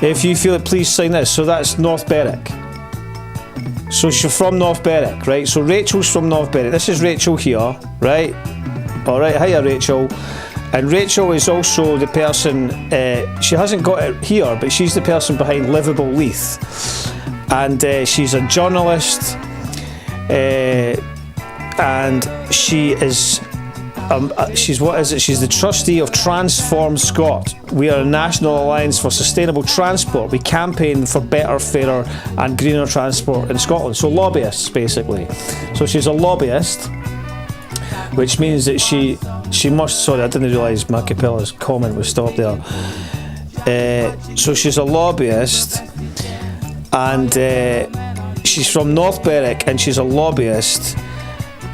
If you feel it, please sign this. So that's North Berwick. So she's from North Berwick, right? So Rachel's from North Berwick. This is Rachel here, right? All right, hiya Rachel. And Rachel is also the person, she hasn't got it here, but she's the person behind Livable Leith. And she's a journalist, and she is... she's the trustee of Transform Scot. We are a national alliance for sustainable transport. We campaign for better, fairer and greener transport in Scotland. So lobbyists, basically. So she's a lobbyist, which means that she must... Sorry, I didn't realise my Capella's comment was stopped there. So she's a lobbyist, and she's from North Berwick, and she's a lobbyist.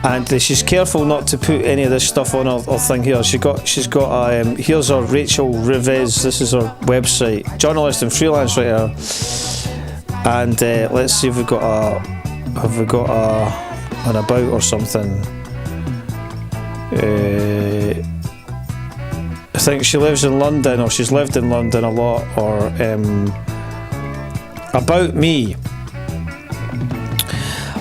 And she's careful not to put any of this stuff on her thing here. She's got here's her Rachel Reeves. This is her website, journalist and freelance writer. And let's see if we've got an about or something. I think she lives in London, or she's lived in London a lot. Or about me.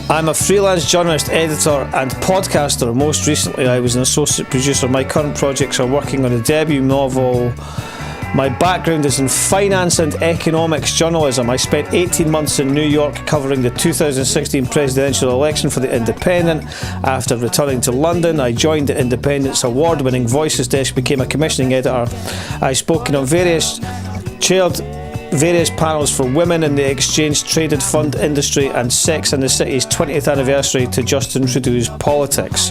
I'm a freelance journalist, editor and podcaster. Most recently I was an associate producer. My current projects are working on a debut novel My background is in finance and economics journalism. I spent 18 months in New York covering the 2016 presidential election for The Independent. After returning to London, I joined The Independent's award-winning Voices desk, became a commissioning editor. I've spoken on chaired various panels for women in the exchange-traded fund industry and Sex and the City's 20th anniversary to Justin Trudeau's politics.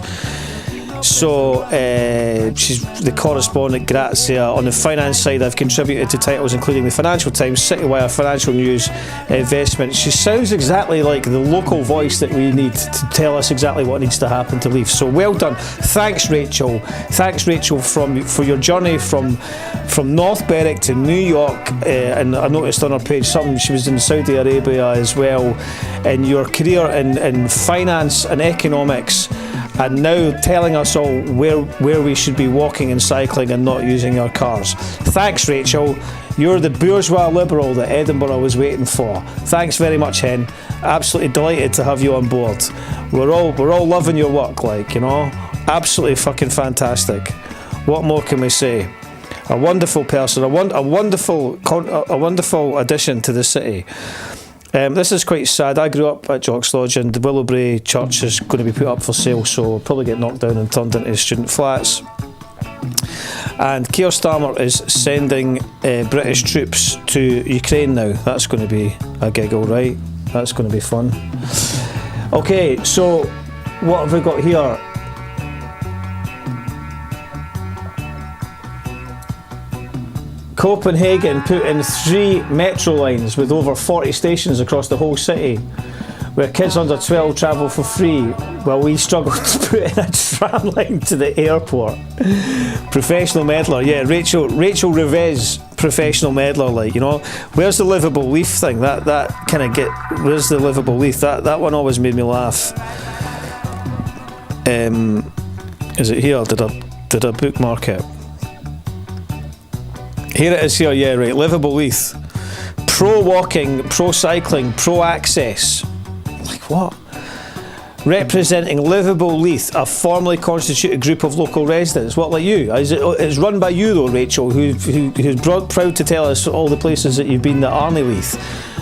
So she's the correspondent, Grazia. On the finance side, I've contributed to titles including the Financial Times, Citywire, Financial News, Investment. She sounds exactly like the local voice that we need to tell us exactly what needs to happen to Leaf. So well done. Thanks, Rachel. Thanks, Rachel, for your journey from North Berwick to New York. And I noticed on her page something, she was in Saudi Arabia as well. And your career in finance and economics, and now telling us all where we should be walking and cycling and not using our cars. Thanks, Rachel. You're the bourgeois liberal that Edinburgh was waiting for. Thanks very much, Hen. Absolutely delighted to have you on board. We're all loving your work, Absolutely fucking fantastic. What more can we say? A wonderful person, a wonderful addition to the city. This is quite sad. I grew up at Jock's Lodge, and the Willowbrae Church is going to be put up for sale, so we'll probably get knocked down and turned into student flats. And Keir Starmer is sending British troops to Ukraine now. That's going to be a giggle, right? That's going to be fun. Okay, so what have we got here? Copenhagen put in 3 metro lines with over 40 stations across the whole city, where kids under 12 travel for free, while we struggle to put in a tram line to the airport. Professional meddler, yeah, Rachel Revez, professional meddler, Where's the livable leaf thing? That kind of where's the livable leaf? That one always made me laugh. Is it here? Did I bookmark it? Here it is here, yeah, right. Livable Leith. Pro-walking, pro-cycling, pro-access. Like what? Representing Livable Leith, a formally constituted group of local residents. What, like you? It's run by you though, Rachel, who's proud to tell us all the places that you've been that aren't Leith.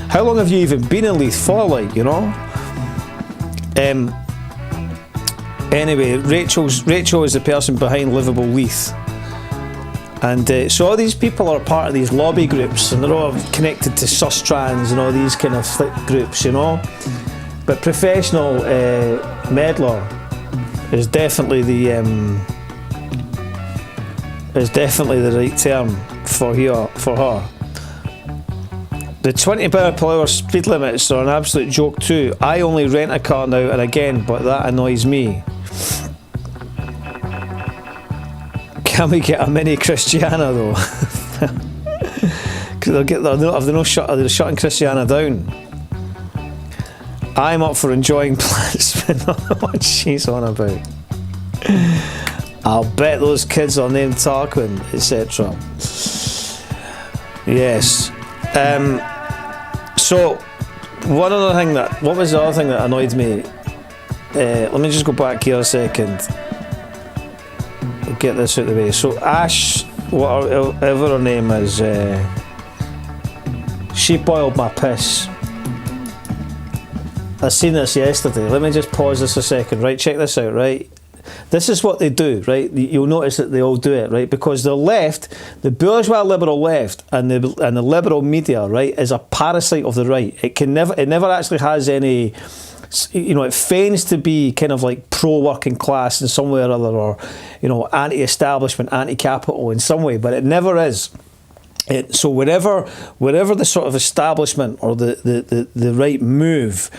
How long have you even been in Leith for, Anyway, Rachel is the person behind Livable Leith. And so all these people are part of these lobby groups, and they're all connected to Sustrans and all these kind of flick groups, But professional meddler is definitely the right term for her. The 20 mph speed limits are an absolute joke too. I only rent a car now and again, but that annoys me. Can we get a mini Christiana though? Because they're shutting Christiana down. I'm up for enjoying plants, but not what she's on about. I'll bet those kids are named Tarquin, etc. Yes. So, what was the other thing that annoyed me? Let me just go back here a second. Get this out of the way. So Ash, whatever her name is, she boiled my piss. I seen this yesterday. Let me just pause this a second. Right, check this out. Right, this is what they do. Right, you'll notice that they all do it. Right, because the left, the bourgeois liberal left, and the liberal media, right, is a parasite of the right. It never actually has any. It feigns to be kind of like pro-working class in some way or other, or anti-establishment, anti-capital in some way, but it never is. So wherever the sort of establishment or the right move,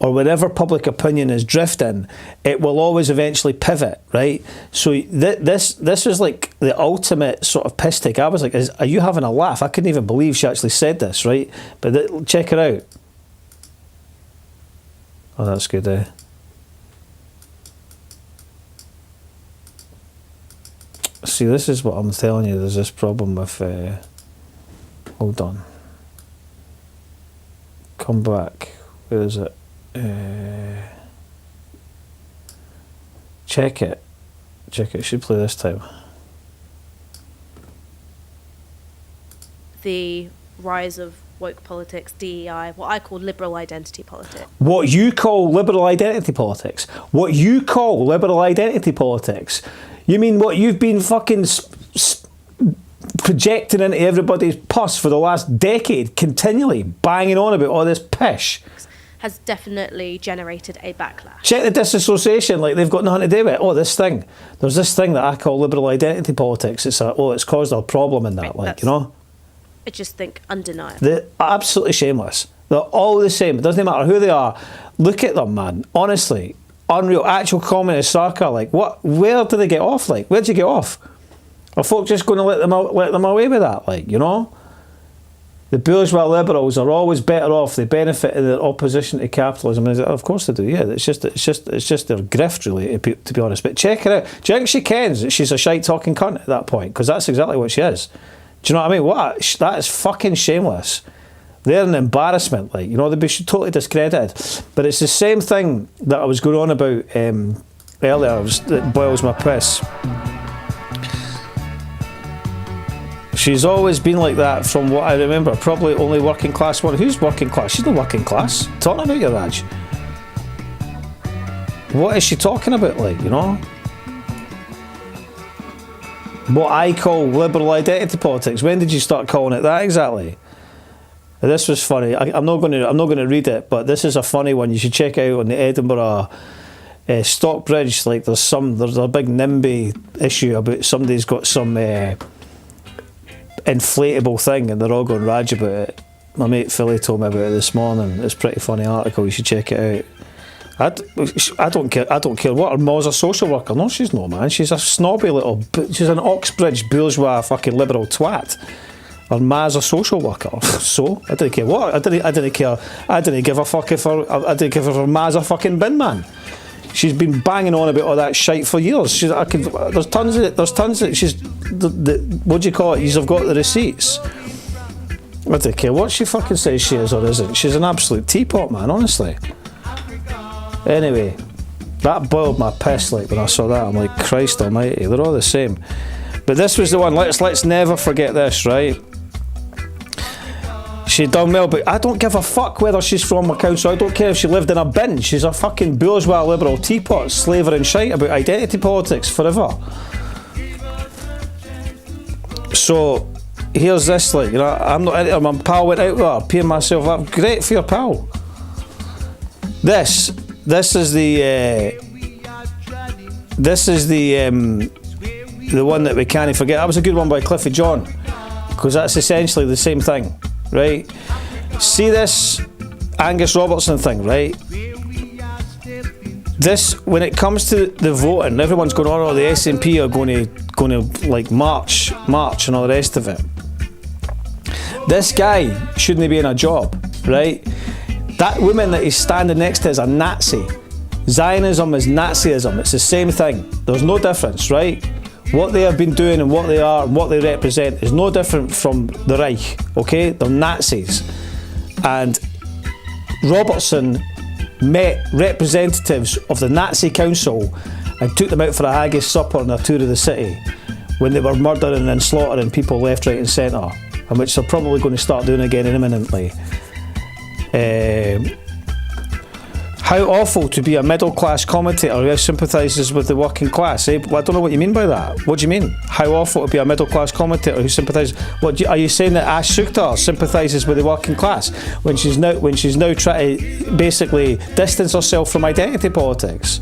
or wherever public opinion is drifting, it will always eventually pivot, right? So this was like the ultimate sort of piss take. I was like, are you having a laugh? I couldn't even believe she actually said this, right? But check it out. Oh, that's good, eh? See, this is what I'm telling you. There's this problem with... hold on. Come back. Where is it? Check it. It should play this time. the rise of woke politics, DEI, what I call liberal identity politics. What you call liberal identity politics? What you call liberal identity politics? You mean what you've been fucking projecting into everybody's pus for the last decade, continually banging on about all this pish? Has definitely generated a backlash. Check the disassociation, like they've got nothing to do with it. Oh, this thing. There's this thing that I call liberal identity politics. It's it's caused a problem in that, Right, like, you know? I just think undeniable. They're absolutely shameless. They're all the same. It doesn't matter who they are. Look at them, man. Honestly, unreal. Actual communist Sarkar, like, what? Where do they get off? Like, where'd you get off? Are folk just going to let them away with that? Like, you know? The bourgeois liberals are always better off. They benefit in their opposition to capitalism. Of course they do. Yeah, it's just their grift, really, to be honest. But check her out. Do you think she kens that she's a shite talking cunt at that point? Because that's exactly what she is. Do you know what I mean? That is fucking shameless. They're an embarrassment. Like, you know, they'd be totally discredited. But it's the same thing that I was going on about earlier. That boils my piss. She's always been like that from what I remember. Probably only working class one. Who's working class? She's not working class. Talking about your Raj. What is she talking about, like, you know? What I call liberal identity politics. When did you start calling it that exactly? This was funny. I'm not going to read it, but this is a funny one. You should check it out on the Edinburgh Stockbridge. Like, there's a big NIMBY issue about somebody's got some inflatable thing and they're all going rage about it. My mate Philly told me about it this morning. It's a pretty funny article. You should check it out. I don't care what. Her ma's a social worker. No, she's not, man. She's a snobby little. She's an Oxbridge bourgeois fucking liberal twat. Her ma's a social worker. So I didn't care what. I didn't care. I didn't give a fuck if her ma's a fucking bin man. She's been banging on about all that shite for years. There's tons of it. She's what do you call it? You've got the receipts. I don't care what she fucking says she is or isn't. She's an absolute teapot, man, honestly. Anyway, that boiled my piss, like, when I saw that. I'm like, Christ almighty, they're all the same. But this was the one. Let's never forget this, right? She done well, but I don't give a fuck whether she's from a council. I don't care if she lived in a bin. She's a fucking bourgeois liberal teapot, slavering shite about identity politics forever. So here's this, like, you know, I'm not into her. My pal went out with her, peeing myself up. Great for your pal. This is the one that we can't forget. That was a good one by Cliffy John, because that's essentially the same thing, right? See this Angus Robertson thing, right? This, when it comes to the voting, everyone's going on, oh, the SNP are going to like march and all the rest of it. This guy shouldn't be in a job, right? That woman that he's standing next to is a Nazi. Zionism is Nazism. It's the same thing. There's no difference, right? What they have been doing and what they are and what they represent is no different from the Reich, okay? They're Nazis. And Robertson met representatives of the Nazi council and took them out for a haggis supper on a tour of the city when they were murdering and slaughtering people left, right and centre, and which they're probably going to start doing again imminently. How awful to be a middle-class commentator who sympathises with the working class. Well, I don't know what you mean by that. What do you mean? How awful to be a middle-class commentator who sympathises? Are you saying that Ash Sukhtar sympathises with the working class when she's now trying to basically distance herself from identity politics?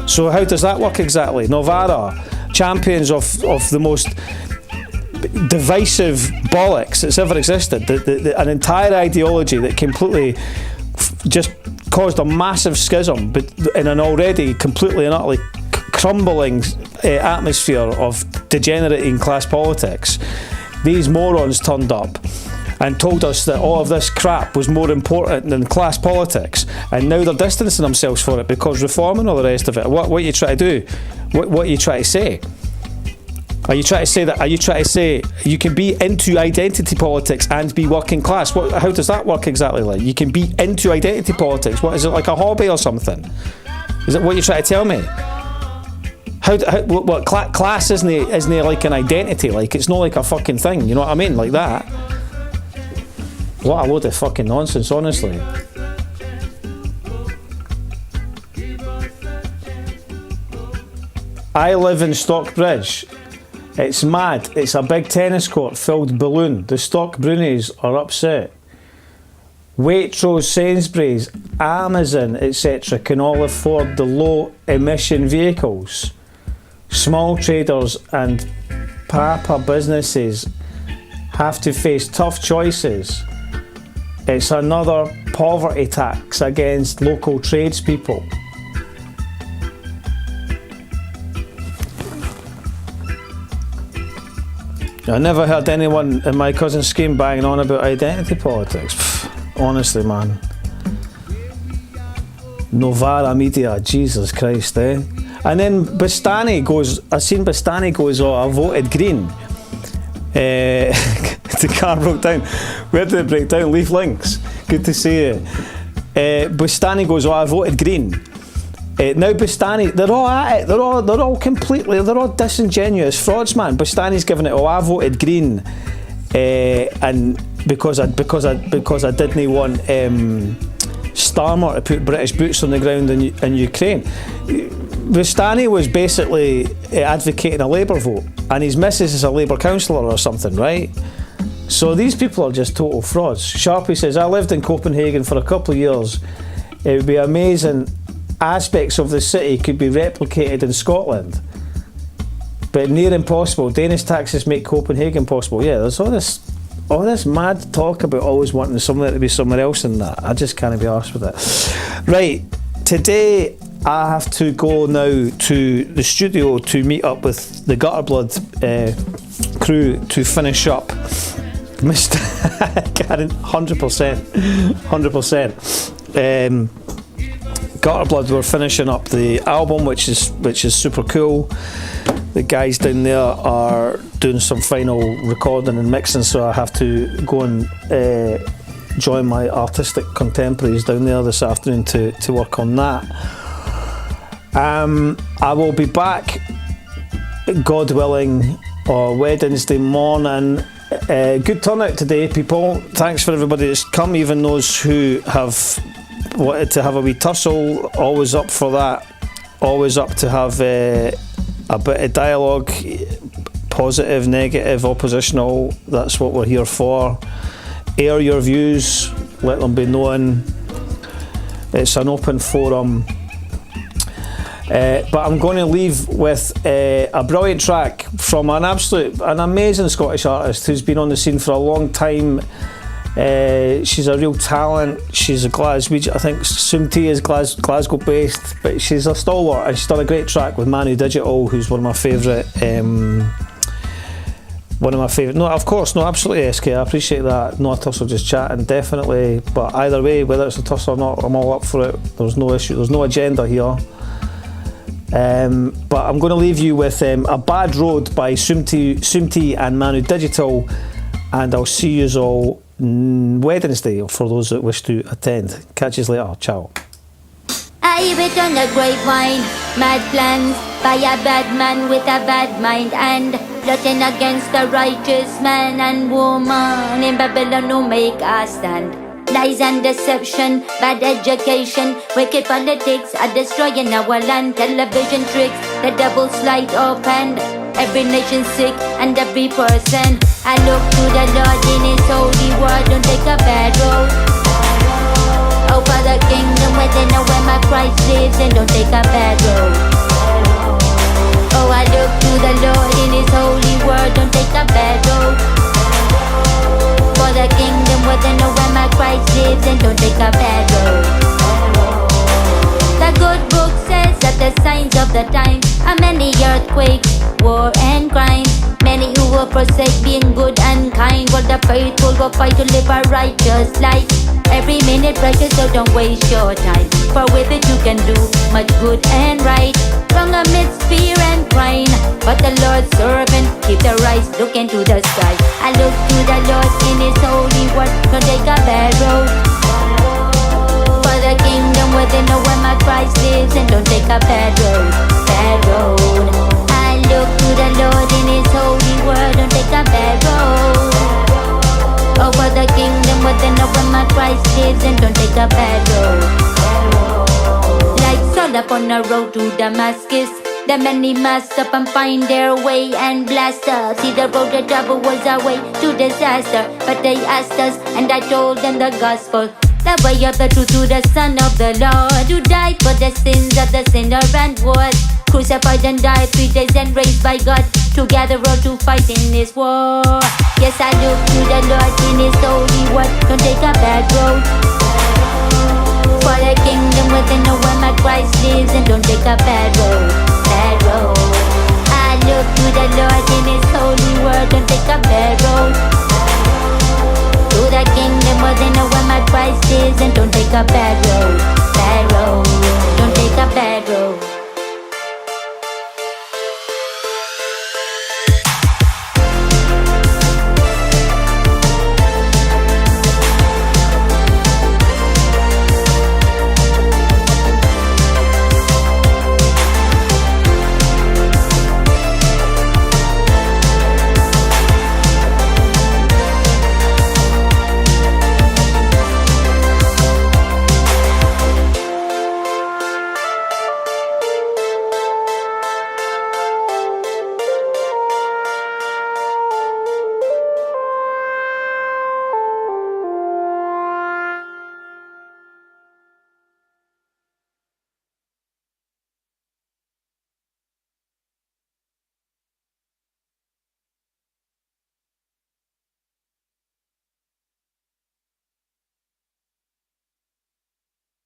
So how does that work exactly? Novara, champions of the most divisive bollocks that's ever existed, an entire ideology that completely just caused a massive schism in an already completely and utterly crumbling atmosphere of degenerating class politics. These morons turned up and told us that all of this crap was more important than class politics, and now they're distancing themselves from it because reform and all the rest of it. What are you trying to do? What are you trying to say? Are you trying to say you can be into identity politics and be working class? How does that work exactly? Like, you can be into identity politics. What is it, like a hobby or something? Is it what you're trying to tell me? Class isn't like an identity? Like, it's not like a fucking thing. You know what I mean? Like that. What a load of fucking nonsense, honestly. I live in Stockbridge. It's mad. It's a big tennis court filled balloon. The Stockbrunies are upset. Waitrose, Sainsbury's, Amazon, etc. can all afford the low emission vehicles. Small traders and papa businesses have to face tough choices. It's another poverty tax against local tradespeople. I never heard anyone in my cousin's scheme banging on about identity politics. Pfft, honestly, man. Novara Media, Jesus Christ, eh? And then Bastani goes, I seen Bastani goes, oh, I voted Green. The car broke down. Where did it break down? Leaf Links. Good to see you. Bastani goes, oh, I voted Green. Now Bastani, they're all at it. They're all completely, they're all disingenuous frauds, man. Bastani's giving it, oh, I voted Green, and because I didn't want Starmer to put British boots on the ground in Ukraine. Bastani was basically advocating a Labour vote, and his missus is a Labour councillor or something, right? So these people are just total frauds. Sharpie says, I lived in Copenhagen for a couple of years. It would be amazing. Aspects of the city could be replicated in Scotland, but near impossible. Danish taxes make Copenhagen possible. Yeah, there's all this mad talk about always wanting somewhere to be somewhere else and that. I just can't be arsed with it. Right, today I have to go now to the studio to meet up with the Gutterblood crew to finish up Mr. Karen, 100%. Gutterblood were finishing up the album, which is super cool. The guys down there are doing some final recording and mixing, so I have to go and join my artistic contemporaries down there this afternoon to work on that. I will be back, God willing, Wednesday morning. Good turnout today, people. Thanks for everybody that's come, even those who have wanted to have a wee tussle. Always up for that. Always up to have a bit of dialogue, positive, negative, oppositional. That's what we're here for. Air your views, let them be known. It's an open forum. But I'm going to leave with a brilliant track from an amazing Scottish artist who's been on the scene for a long time. She's a real talent. She's a Glaswegian. I think Sumti is Glasgow based, but she's a stalwart, and she's done a great track with Manu Digital, who's one of my favourite. No, of course, no, absolutely, SK. I appreciate that. No a tussle, just chatting, definitely. But either way, whether it's a tussle or not, I'm all up for it. There's no issue. There's no agenda here. But I'm going to leave you with A Bad Road by Sumti and Manu Digital, and I'll see you all Wednesday for those that wish to attend. Catch you later. Ciao. I hear it on the grapevine, mad plans by a bad man with a bad mind, and plotting against the righteous man and woman in Babylon who make a stand. Lies and deception, bad education, wicked politics are destroying our land. Television tricks, the double slide up, and every nation sick and every person. I look to the Lord in His holy word, don't take a bad road. Oh, for the kingdom where they know where my Christ lives, and don't take a bad road. Oh, I look to the Lord in His holy word, don't take a bad road. For the kingdom where they know where my Christ lives, and don't take a bad road. The good book says that the signs of the time are many earthquakes, war and crime. Many who will forsake being good and kind, while the faithful will fight to live a righteous life. Every minute precious, so don't waste your time, for with it you can do much good and right. Wrong amidst fear and crying, but the Lord's servant keep their eyes looking to the sky. I look to the Lord in His holy word, don't take a bad road. For the kingdom where they know where my Christ lives, and don't take a bad road, bad road. I look to the Lord in His holy word, don't take a bad road. Over the kingdom within the where my Christ lives, and don't take a bad road. Like Saul upon the road to Damascus, the many messed up and find their way and blast us. See the road to trouble was our way to disaster, but they asked us and I told them the gospel, the way of the truth to the Son of the Lord, who died for the sins of the sinner and was crucified and died 3 days and raised by God to gather all to fight in this war. Yes, I look to the Lord in His holy word. Don't take a bad road. For the kingdom within the where my Christ lives, and don't take a bad road. Bad road. I look to the Lord in His holy word. Don't take a bad road. To the kingdom within the where my Christ lives, and don't take a bad road. Bad road. Don't take a bad road.